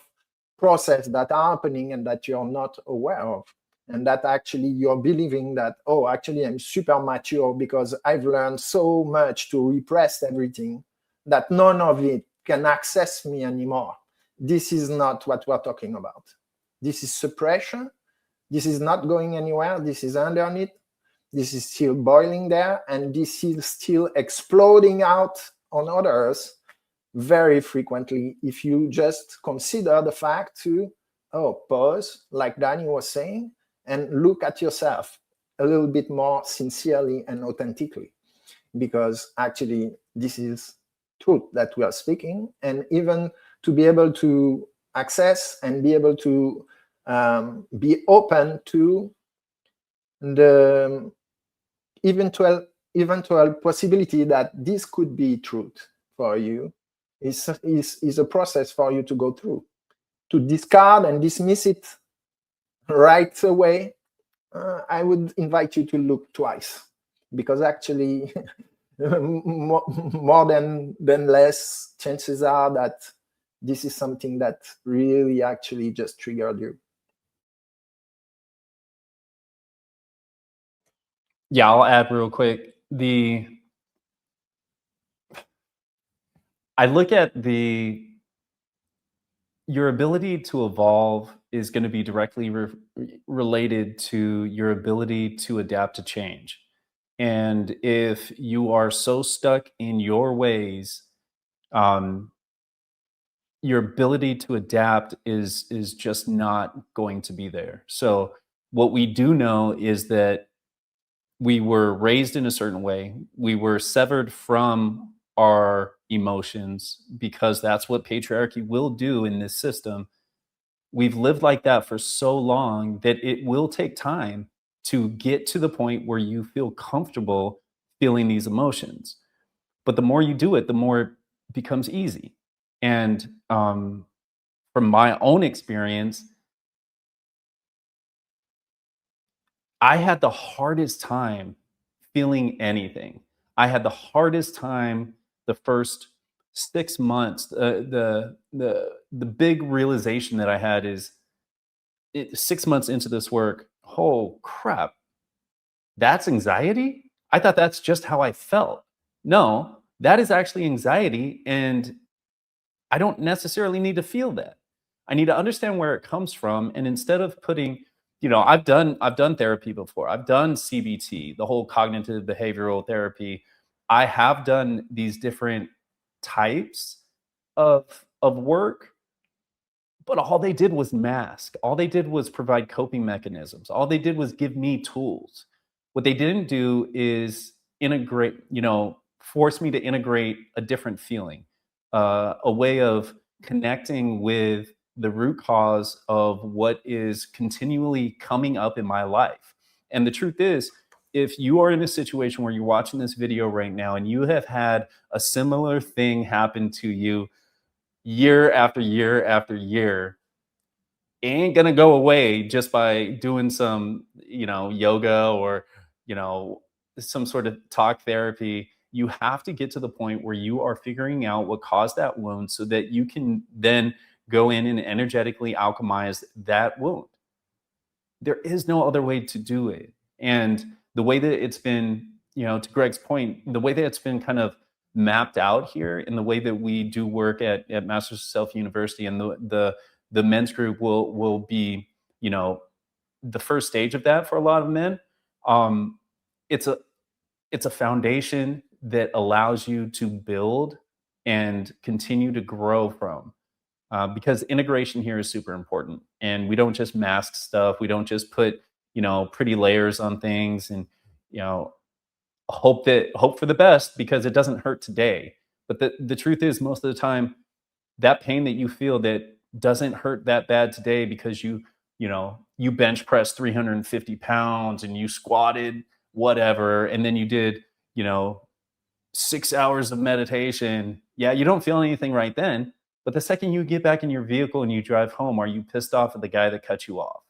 process that are happening and that you're not aware of, and that actually you're believing that, oh, actually I'm super mature because I've learned so much to repress everything that none of it can access me anymore. This is not what we're talking about. This is suppression. This is not going anywhere. This is underneath. This is still boiling there, and this is still exploding out on others very frequently. If you just consider the fact to, pause, like Danny was saying, and look at yourself a little bit more sincerely and authentically, because actually this is truth that we are speaking. And even to be able to access and be able to be open to the eventual possibility that this could be truth for you is a process for you to go through. To discard and dismiss it right away, I would invite you to look twice, because actually more than less, chances are that this is something that really actually just triggered you. Yeah, I'll add real quick. I look at your ability to evolve is going to be directly related to your ability to adapt to change. And if you are so stuck in your ways, your ability to adapt is just not going to be there. So what we do know is that we were raised in a certain way. We were severed from our emotions because that's what patriarchy will do in this system. We've lived like that for so long that it will take time to get to the point where you feel comfortable feeling these emotions. But the more you do it, the more it becomes easy. And from my own experience, I had the hardest time feeling anything. I had the hardest time the first 6 months. The big realization that I had is 6 months into this work. Oh crap, that's anxiety? I thought that's just how I felt. No, that is actually anxiety, and I don't necessarily need to feel that. I need to understand where it comes from, and instead of putting, I've done therapy before. I've done CBT, the whole cognitive behavioral therapy. I have done these different types of work, but all they did was mask. All they did was provide coping mechanisms. All they did was give me tools. What they didn't do is integrate, force me to integrate a different feeling, a way of connecting with the root cause of what is continually coming up in my life. And the truth is, if you are in a situation where you're watching this video right now and you have had a similar thing happen to you year after year after year, it ain't gonna go away just by doing some, yoga or, some sort of talk therapy. You have to get to the point where you are figuring out what caused that wound so that you can then go in and energetically alchemize that wound. There is no other way to do it. And the way that it's been, to Greg's point, the way that it's been kind of mapped out here in the way that we do work at Masters of Self University, and the men's group will be, the first stage of that for a lot of men. It's a foundation that allows you to build and continue to grow from. Because integration here is super important, and we don't just mask stuff. We don't just put pretty layers on things, and you know hope for the best because it doesn't hurt today. But the truth is, most of the time, that pain that you feel that doesn't hurt that bad today because you bench press 350 pounds and you squatted whatever, and then you did 6 hours of meditation. Yeah, you don't feel anything right then. But the second you get back in your vehicle and you drive home, are you pissed off at the guy that cut you off?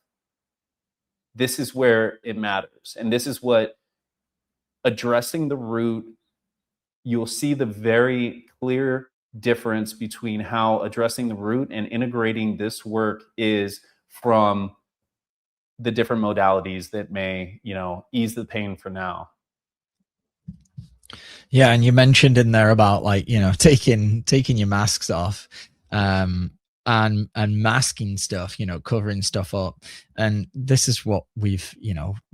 This is where it matters. And this is what addressing the root, you'll see the very clear difference between how addressing the root and integrating this work is from the different modalities that may, ease the pain for now. Yeah, and you mentioned in there about taking your masks off, and masking stuff, covering stuff up. And this is what we've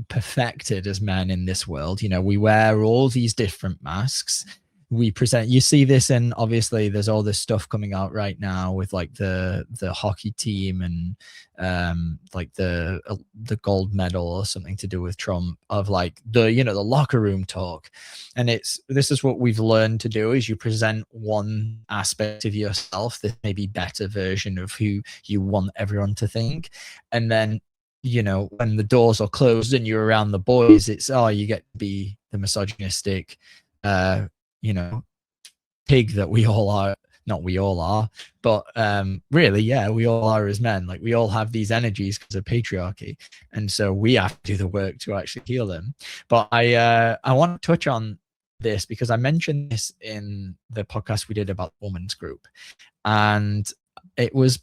perfected as men in this world. We wear all these different masks. We present, you see this, and obviously there's all this stuff coming out right now with the hockey team and the gold medal or something to do with Trump, of the locker room talk. And this is what we've learned to do, is you present one aspect of yourself, this maybe better version of who you want everyone to think, and then when the doors are closed and you're around the boys, it's you get to be the misogynistic pig that we all are. Not we all are, but really, yeah, we all are as men. We all have these energies because of patriarchy, and so we have to do the work to actually heal them. But I want to touch on this because I mentioned this in the podcast we did about the women's group, and it was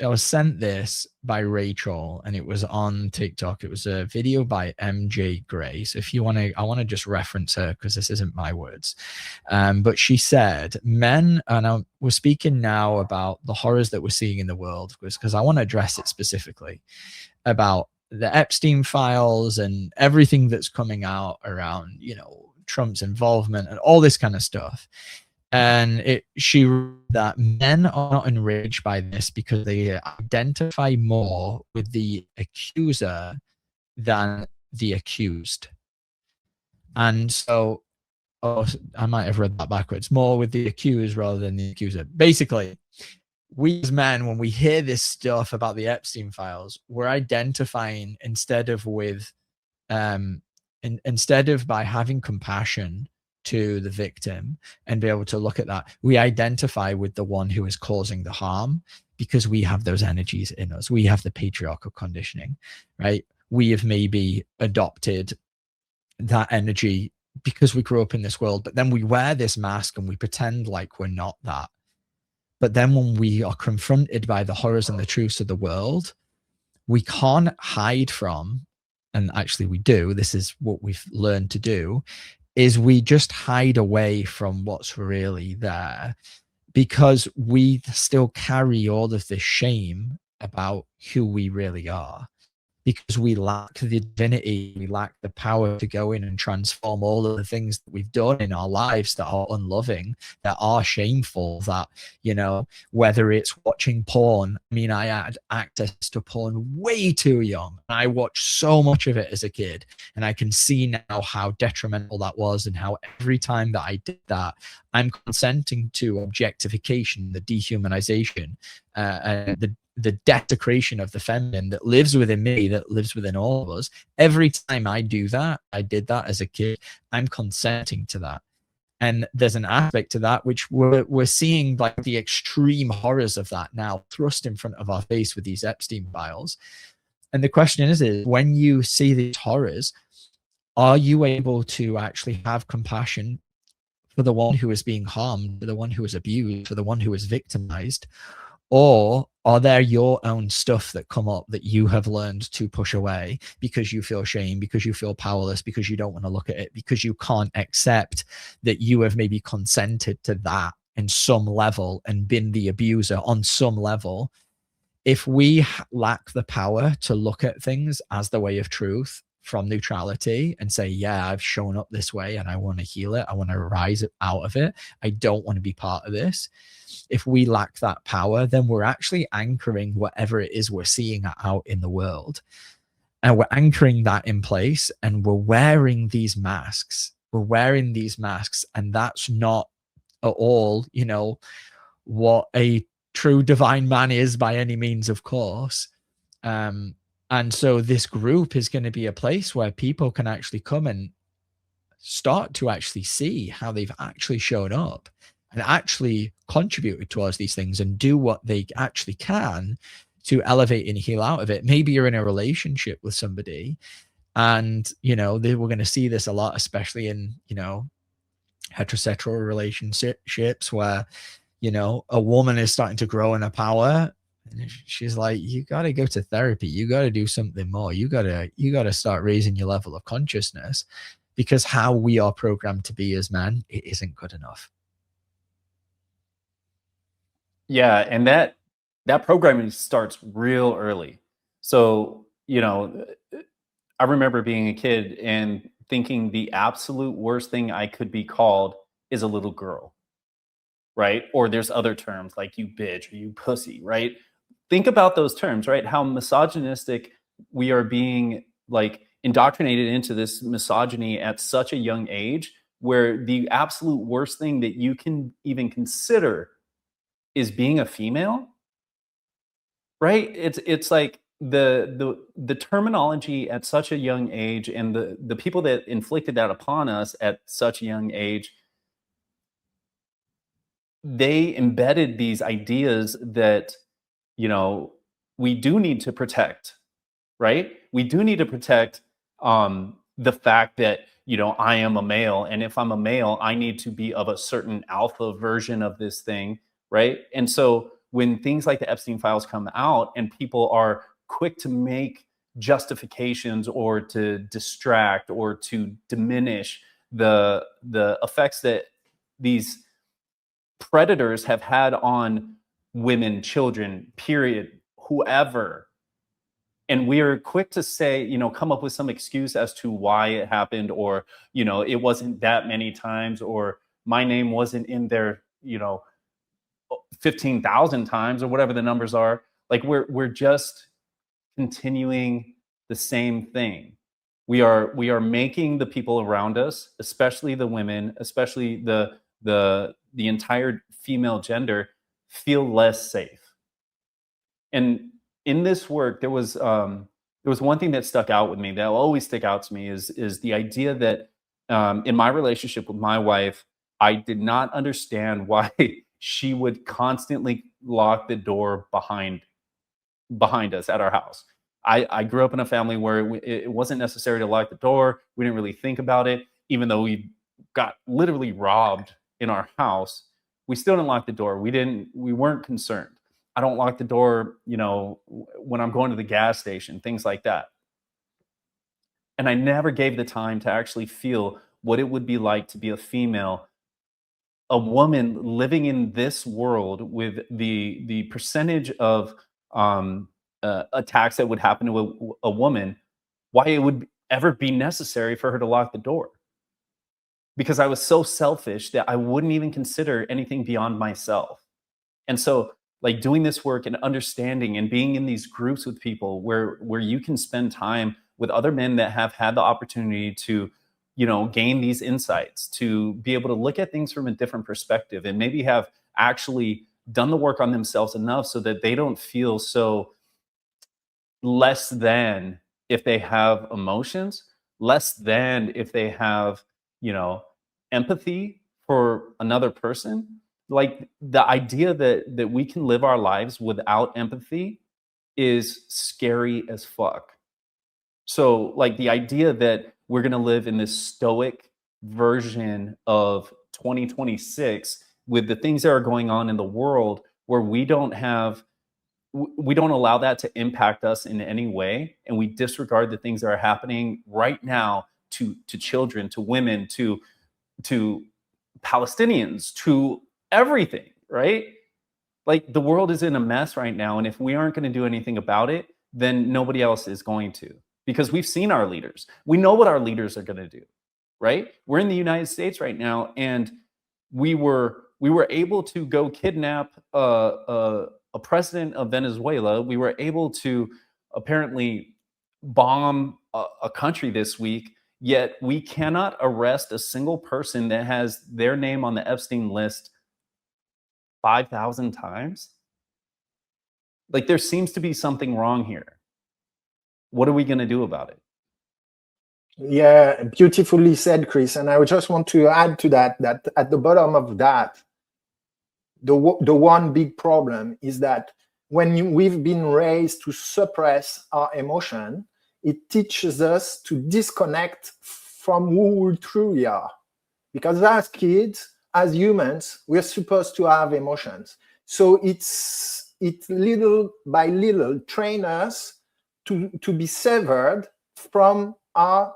I was sent this by Rachel, and it was on TikTok. It was a video by MJ Gray. So if you want to, I want to just reference her because this isn't my words. But she said, men, and we're speaking now about the horrors that we're seeing in the world, because I want to address it specifically about the Epstein files and everything that's coming out around, Trump's involvement and all this kind of stuff. And she wrote that men are not enraged by this because they identify more with the accuser than the accused. And so, I might have read that backwards, more with the accused rather than the accuser. Basically, we as men, when we hear this stuff about the Epstein files, we're identifying instead of by having compassion to the victim and be able to look at that, we identify with the one who is causing the harm, because we have those energies in us. We have the patriarchal conditioning, right? We have maybe adopted that energy because we grew up in this world, but then we wear this mask and we pretend like we're not that. But then when we are confronted by the horrors and the truths of the world, we can't hide from, and actually we do, this is what we've learned to do, is we just hide away from what's really there, because we still carry all of this shame about who we really are, because we lack the divinity, we lack the power to go in and transform all of the things that we've done in our lives that are unloving, that are shameful, that, whether it's watching porn. I mean, I had access to porn way too young. I watched so much of it as a kid, and I can see now how detrimental that was, and how every time that I did that, I'm consenting to objectification, the dehumanization, and the desecration of the feminine that lives within me, that lives within all of us. Every time I do that, I did that as a kid, I'm consenting to that. And there's an aspect to that which we're seeing, the extreme horrors of that now thrust in front of our face with these Epstein files. And the question is when you see these horrors, are you able to actually have compassion for the one who is being harmed, for the one who is abused, for the one who is victimized? Or are there your own stuff that come up that you have learned to push away because you feel shame, because you feel powerless, because you don't want to look at it, because you can't accept that you have maybe consented to that in some level and been the abuser on some level? If we lack the power to look at things as the way of truth from neutrality and say, yeah, I've shown up this way and I want to heal it, I want to rise out of it, I don't want to be part of this. If we lack that power, then we're actually anchoring whatever it is we're seeing out in the world, and we're anchoring that in place, and we're wearing these masks. And that's not at all, you know, what a true divine man is by any means, of course. And so this group is going to be a place where people can actually come and start to actually see how they've actually shown up and actually contributed towards these things and do what they actually can to elevate and heal out of it. Maybe you're in a relationship with somebody, and, you know, we're going to see this a lot, especially in, you know, heterosexual relationships where, you know, a woman is starting to grow in her power. And she's like, you got to go to therapy. You got to do something more. You got to start raising your level of consciousness, because how we are programmed to be as men, it isn't good enough. Yeah. And that programming starts real early. So, you know, I remember being a kid and thinking the absolute worst thing I could be called is a little girl, right? Or there's other terms like you bitch or you pussy, right? Think about those terms, right? How misogynistic we are being, like, indoctrinated into this misogyny at such a young age, where the absolute worst thing that you can even consider is being a female, right? It's like the terminology at such a young age, and the people that inflicted that upon us at such a young age, they embedded these ideas that, you know, we do need to protect, right? We do need to protect the fact that, you know, I am a male, and if I'm a male, I need to be of a certain alpha version of this thing, right? And so when things like the Epstein files come out and people are quick to make justifications or to distract or to diminish the effects that these predators have had on women, children, period, whoever. And we are quick to say, you know, come up with some excuse as to why it happened, or, you know, it wasn't that many times, or my name wasn't in there, you know, 15,000 times, or whatever the numbers are. Like, we're just continuing the same thing. We are making the people around us, especially the women, especially the entire female gender, feel less safe. And in this work, there was one thing that stuck out with me, that will always stick out to me, is the idea that in my relationship with my wife, I did not understand why she would constantly lock the door behind us at our house. I grew up in a family where it wasn't necessary to lock the door. We didn't really think about it, even though we got literally robbed in our house. We still didn't lock the door. We weren't concerned. I don't lock the door, you know, when I'm going to the gas station, things like that. And I never gave the time to actually feel what it would be like to be a female, a woman living in this world with the percentage of attacks that would happen to a woman, why it would ever be necessary for her to lock the door. Because I was so selfish that I wouldn't even consider anything beyond myself. And so, like, doing this work and understanding and being in these groups with people where you can spend time with other men that have had the opportunity to, you know, gain these insights, to be able to look at things from a different perspective, and maybe have actually done the work on themselves enough so that they don't feel so less than if they have emotions, less than if they have, you know, empathy for another person. Like, the idea that we can live our lives without empathy is scary as fuck. So, like, the idea that we're going to live in this stoic version of 2026 with the things that are going on in the world, where we don't allow that to impact us in any way, and we disregard the things that are happening right now to children, to women, to Palestinians, to everything, right? Like, the world is in a mess right now, and if we aren't going to do anything about it, then nobody else is going to. because we've seen our leaders. We know what our leaders are going to do, right? We're in the United States right now, and we were able to go kidnap a president of Venezuela. We were able to apparently bomb a country this week, yet we cannot arrest a single person that has their name on the Epstein list 5,000 times. Like, there seems to be something wrong here. What are we going to do about it? Yeah, beautifully said, Chris. And I would just want to add to that, that at the bottom of that, the one big problem is that when we've been raised to suppress our emotion, it teaches us to disconnect from who we truly are. Because as kids, as humans, we're supposed to have emotions. So it's little by little train us to be severed from our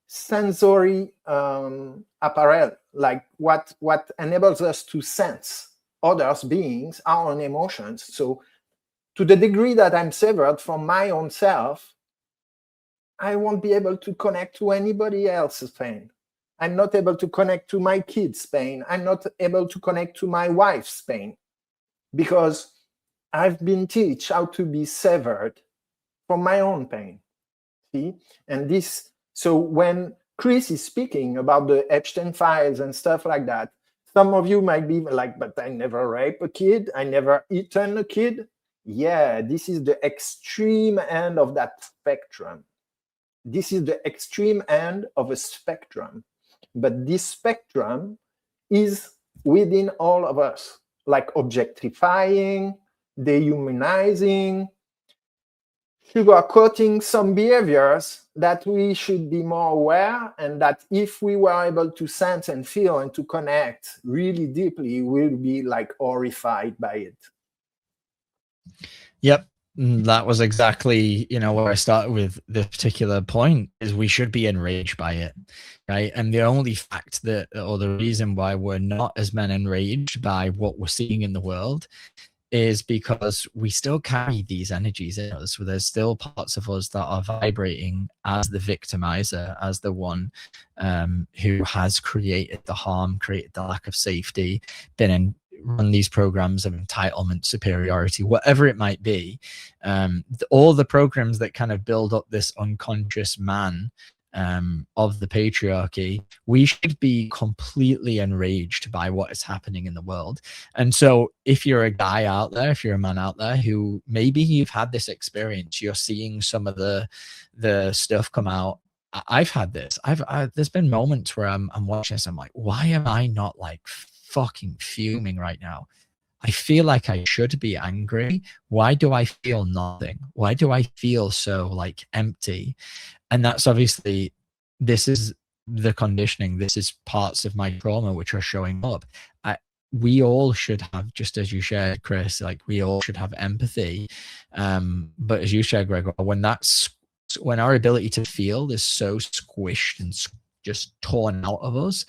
sensory apparel, like what enables us to sense others' beings, our own emotions. So to the degree that I'm severed from my own self, I won't be able to connect to anybody else's pain. I'm not able to connect to my kids' pain. I'm not able to connect to my wife's pain, because I've been taught how to be severed from my own pain. See? And this, so when Chris is speaking about the Epstein files and stuff like that, some of you might be like, but I never raped a kid. I never eaten a kid. Yeah, this is the extreme end of that spectrum. This is the extreme end of a spectrum. But this spectrum is within all of us, like objectifying, dehumanizing, sugarcoating some behaviors that we should be more aware, and that if we were able to sense and feel and to connect really deeply, we'll be like horrified by it. Yep. That was exactly, where I started with this particular point, is we should be enraged by it, right? And the only fact that, or the reason why we're not as men enraged by what we're seeing in the world, is because we still carry these energies in us. So there's still parts of us that are vibrating as the victimizer, as the one who has created the harm, created the lack of safety, run these programs of entitlement, superiority, whatever it might be. All the programs that kind of build up this unconscious man of the patriarchy, we should be completely enraged by what is happening in the world. And so if you're a guy out there, if you're a man out there who maybe you've had this experience, you're seeing some of the stuff come out. I've had this. There's been moments where I'm watching this, I'm like, why am I not like fucking fuming right now? I feel like I should be angry. Why do I feel nothing? Why do I feel so like empty? And that's obviously, this is the conditioning. This is parts of my trauma which are showing up. We all should have, just as you shared, Chris, like we all should have empathy. But as you shared, Gregor, when our ability to feel is so squished and just torn out of us,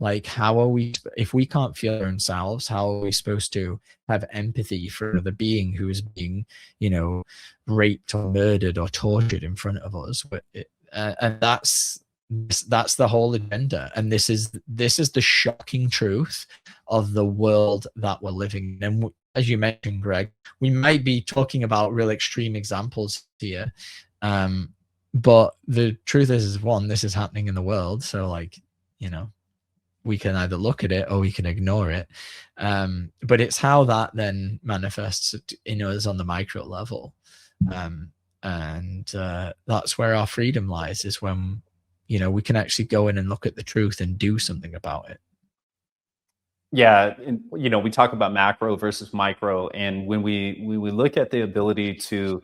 like how are we, if we can't feel our own selves, how are we supposed to have empathy for another being who is being, raped or murdered or tortured in front of us? And that's the whole agenda. And this is the shocking truth of the world that we're living in. And as you mentioned, Greg, we might be talking about real extreme examples here, but the truth is one, this is happening in the world. So like, we can either look at it or we can ignore it. But it's how that then manifests in us on the micro level. And that's where our freedom lies, is when, we can actually go in and look at the truth and do something about it. Yeah. And, we talk about macro versus micro. And when we look at the ability to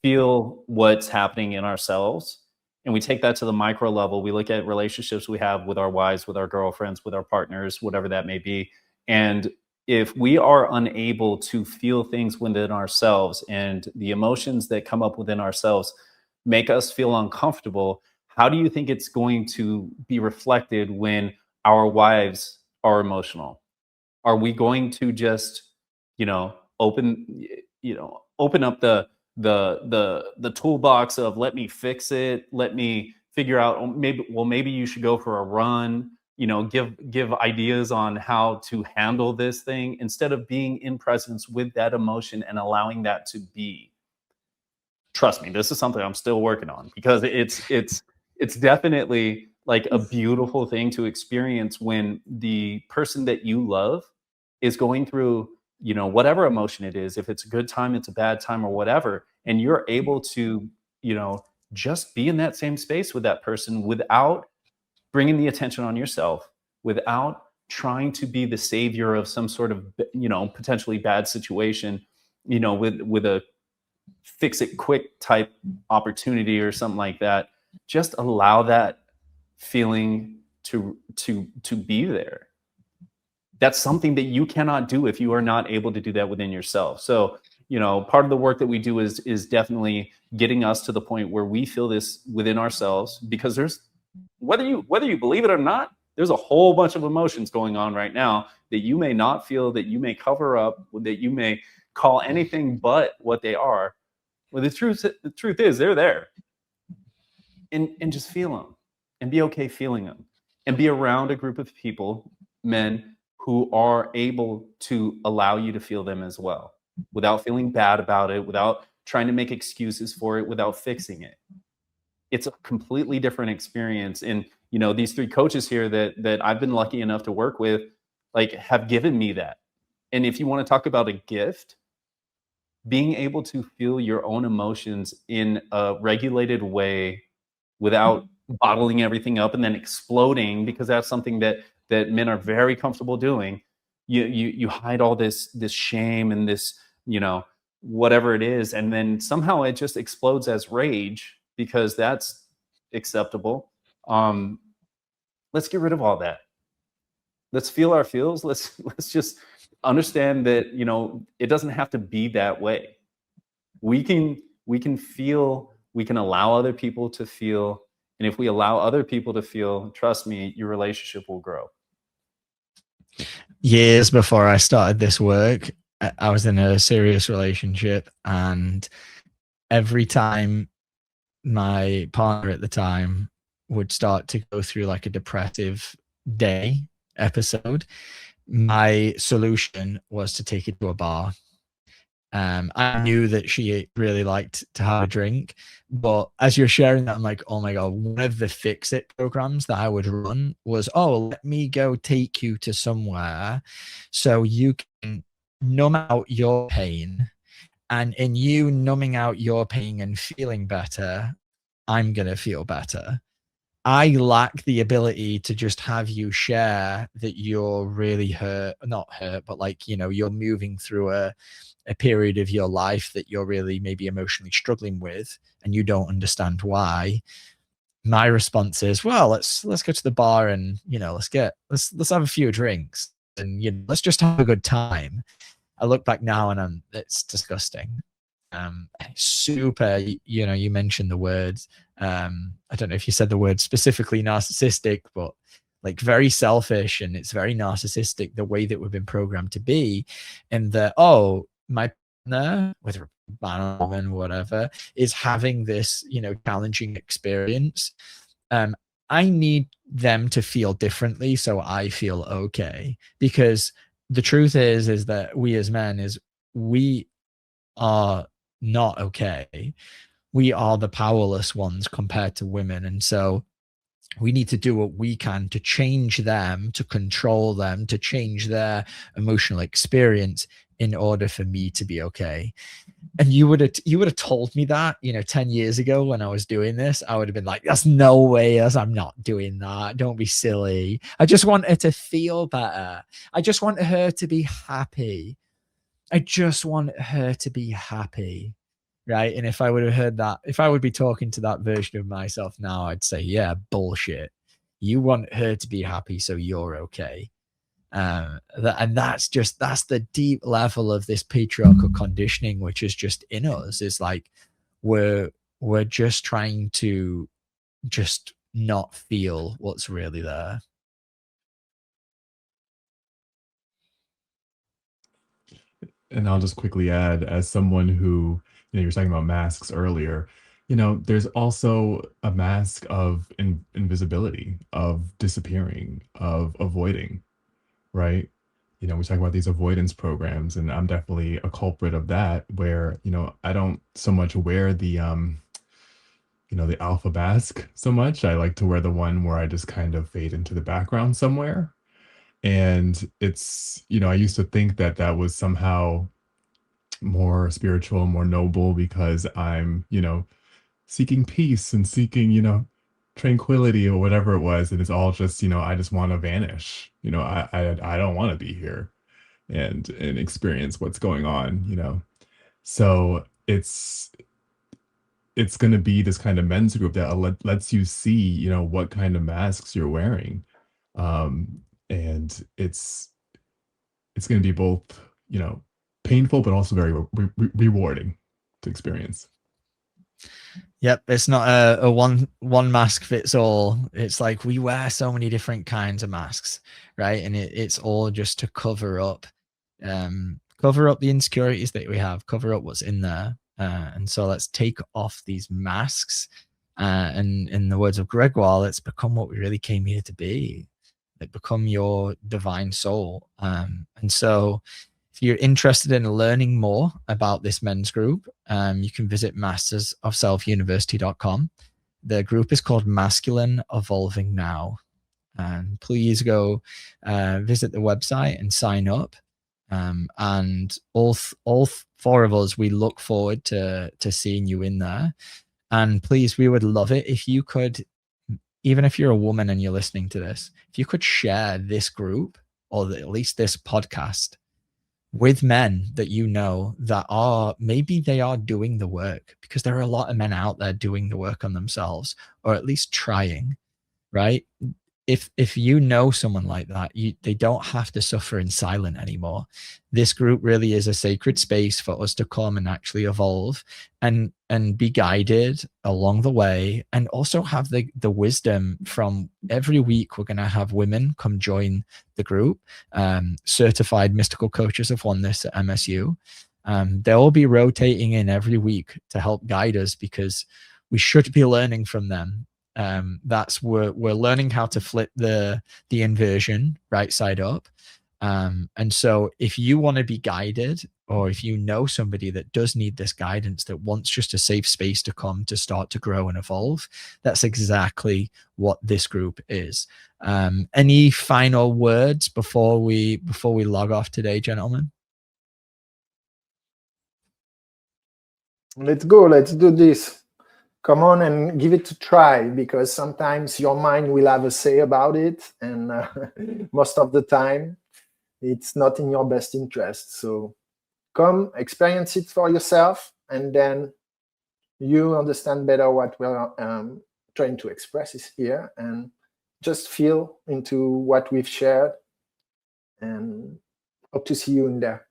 feel what's happening in ourselves, and we take that to the micro level, we look at relationships we have with our wives, with our girlfriends, with our partners, whatever that may be. And if we are unable to feel things within ourselves, and the emotions that come up within ourselves make us feel uncomfortable, how do you think it's going to be reflected when our wives are emotional? Are we going to just, open up the the toolbox of let me fix it, let me figure out, oh, maybe you should go for a run, give ideas on how to handle this thing, instead of being in presence with that emotion and allowing that to be. Trust me, this is something I'm still working on, because it's definitely like a beautiful thing to experience when the person that you love is going through, whatever emotion it is, if it's a good time, it's a bad time, or whatever, and you're able to, just be in that same space with that person without bringing the attention on yourself, without trying to be the savior of some sort of, potentially bad situation, with a fix it quick type opportunity or something like that. Just allow that feeling to be there. That's something that you cannot do if you are not able to do that within yourself. So, part of the work that we do is definitely getting us to the point where we feel this within ourselves, because there's, whether you believe it or not, there's a whole bunch of emotions going on right now that you may not feel, that you may cover up, that you may call anything but what they are. Well, the truth is they're there, and just feel them, and be okay feeling them, and be around a group of people, men, who are able to allow you to feel them as well, without feeling bad about it, without trying to make excuses for it, without fixing it. It's a completely different experience. And, these 3 coaches here that I've been lucky enough to work with, like, have given me that. And if you want to talk about a gift, being able to feel your own emotions in a regulated way without bottling everything up and then exploding, because that's something that men are very comfortable doing. You hide all this shame and this, whatever it is, and then somehow it just explodes as rage, because that's acceptable. Let's get rid of all that. Let's feel our feels. Let's just understand that, it doesn't have to be that way. We can feel, we can allow other people to feel, and if we allow other people to feel, trust me, your relationship will grow. Years before I started this work, I was in a serious relationship, and every time my partner at the time would start to go through like a depressive day episode, my solution was to take it to a bar. I knew that she really liked to have a drink, but as you're sharing that, I'm like, oh my God, one of the fix it programs that I would run was, oh, let me go take you to somewhere so you can numb out your pain. And in you numbing out your pain and feeling better, I'm going to feel better. I lack the ability to just have you share that you're really not hurt, but like, you're moving through a period of your life that you're really maybe emotionally struggling with, and you don't understand why. My response is, well, let's go to the bar, and, let's have a few drinks, and, let's just have a good time. I look back now and it's disgusting. Super, you mentioned the words, I don't know if you said the word specifically narcissistic, but like very selfish, and it's very narcissistic the way that we've been programmed to be, and that, oh, my partner, whether man or woman, whatever, is having this, challenging experience. I need them to feel differently so I feel okay, because the truth is that we as men we are not okay. We are the powerless ones compared to women. And so we need to do what we can to change them, to control them, to change their emotional experience in order for me to be okay. And you would have told me that, 10 years ago when I was doing this, I would have been like, that's no way, I'm not doing that. Don't be silly. I just want her to feel better. I just want her to be happy. I just want her to be happy. Right. And if I would have heard that, if I would be talking to that version of myself now, I'd say, yeah, bullshit. You want her to be happy, so you're okay. That's the deep level of this patriarchal conditioning, which is just in us. Is like we're just trying to just not feel what's really there. And I'll just quickly add, as someone who you were talking about masks earlier. There's also a mask of invisibility, of disappearing, of avoiding, right? We talk about these avoidance programs, and I'm definitely a culprit of that, where, I don't so much wear the alpha mask so much. I like to wear the one where I just kind of fade into the background somewhere. And it's, I used to think that that was somehow more spiritual, more noble, because I'm, seeking peace and seeking, tranquility or whatever it was. And it's all just, I just want to vanish. I don't want to be here and experience what's going on. So it's going to be this kind of men's group that lets you see, what kind of masks you're wearing. And it's going to be both, painful, but also very rewarding to experience. Yep, it's not a one mask fits all. It's like we wear so many different kinds of masks, right? And it's all just to cover up the insecurities that we have, cover up what's in there. And so let's take off these masks. And in the words of Gregoire, let's become what we really came here to be. Like become your divine soul. And so if you're interested in learning more about this men's group, you can visit mastersofselfuniversity.com. The group is called Masculine Evolving Now. And please go visit the website and sign up. And all four of us, we look forward to seeing you in there. And please, we would love it if you could, even if you're a woman and you're listening to this, if you could share this group or at least this podcast with men that you know that are, maybe they are doing the work, because there are a lot of men out there doing the work on themselves, or at least trying, right? If you know someone like that, they don't have to suffer in silence anymore. This group really is a sacred space for us to come and actually evolve and be guided along the way, and also have the wisdom from every week. We're going to have women come join the group, certified mystical coaches of oneness at MSU. They'll be rotating in every week to help guide us, because we should be learning from them. We're learning how to flip the inversion right side up. And so if you want to be guided, or if you know somebody that does need this guidance, that wants just a safe space to come to start to grow and evolve, that's exactly what this group is. Any final words before we log off today, gentlemen? Let's go. Let's do this. Come on and give it a try, because sometimes your mind will have a say about it, and most of the time it's not in your best interest. So come experience it for yourself, and then you understand better what we're trying to express is here, and just feel into what we've shared, and hope to see you in there.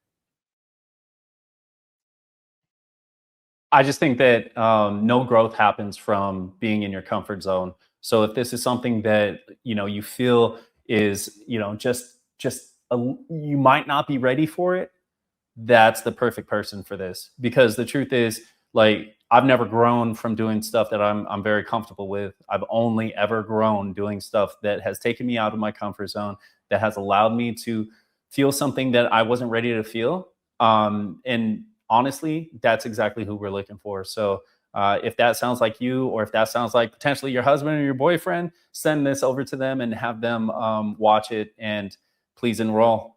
I just think that no growth happens from being in your comfort zone. So if this is something that you feel is just you might not be ready for it, that's the perfect person for this. Because the truth is, like, I've never grown from doing stuff that I'm very comfortable with. I've only ever grown doing stuff that has taken me out of my comfort zone, that has allowed me to feel something that I wasn't ready to feel. And honestly, that's exactly who we're looking for. So if that sounds like you, or if that sounds like potentially your husband or your boyfriend, send this over to them and have them watch it, and please enroll.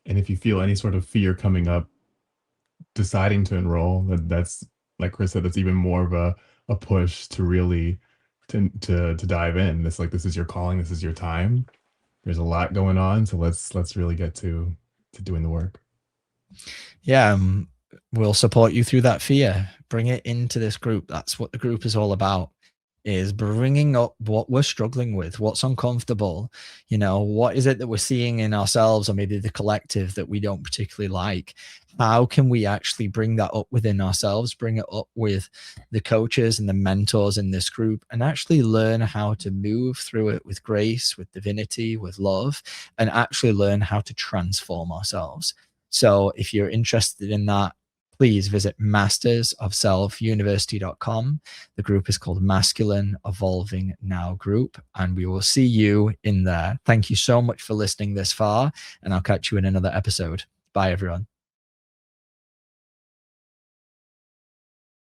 And if you feel any sort of fear coming up, deciding to enroll, that's, like Chris said, that's even more of a push to really to dive in. It's like, this is your calling, this is your time. There's a lot going on, so let's really get to doing the work. Yeah, we'll support you through that fear. Bring it into this group. That's what the group is all about, is bringing up what we're struggling with, what's uncomfortable, what is it that we're seeing in ourselves, or maybe the collective, that we don't particularly like. How can we actually bring that up within ourselves, bring it up with the coaches and the mentors in this group, and actually learn how to move through it with grace, with divinity, with love, and actually learn how to transform ourselves. So if you're interested in that, please visit mastersofselfuniversity.com. The group is called Masculine Evolving Now Group, and we will see you in there. Thank you so much for listening this far, and I'll catch you in another episode. Bye, everyone.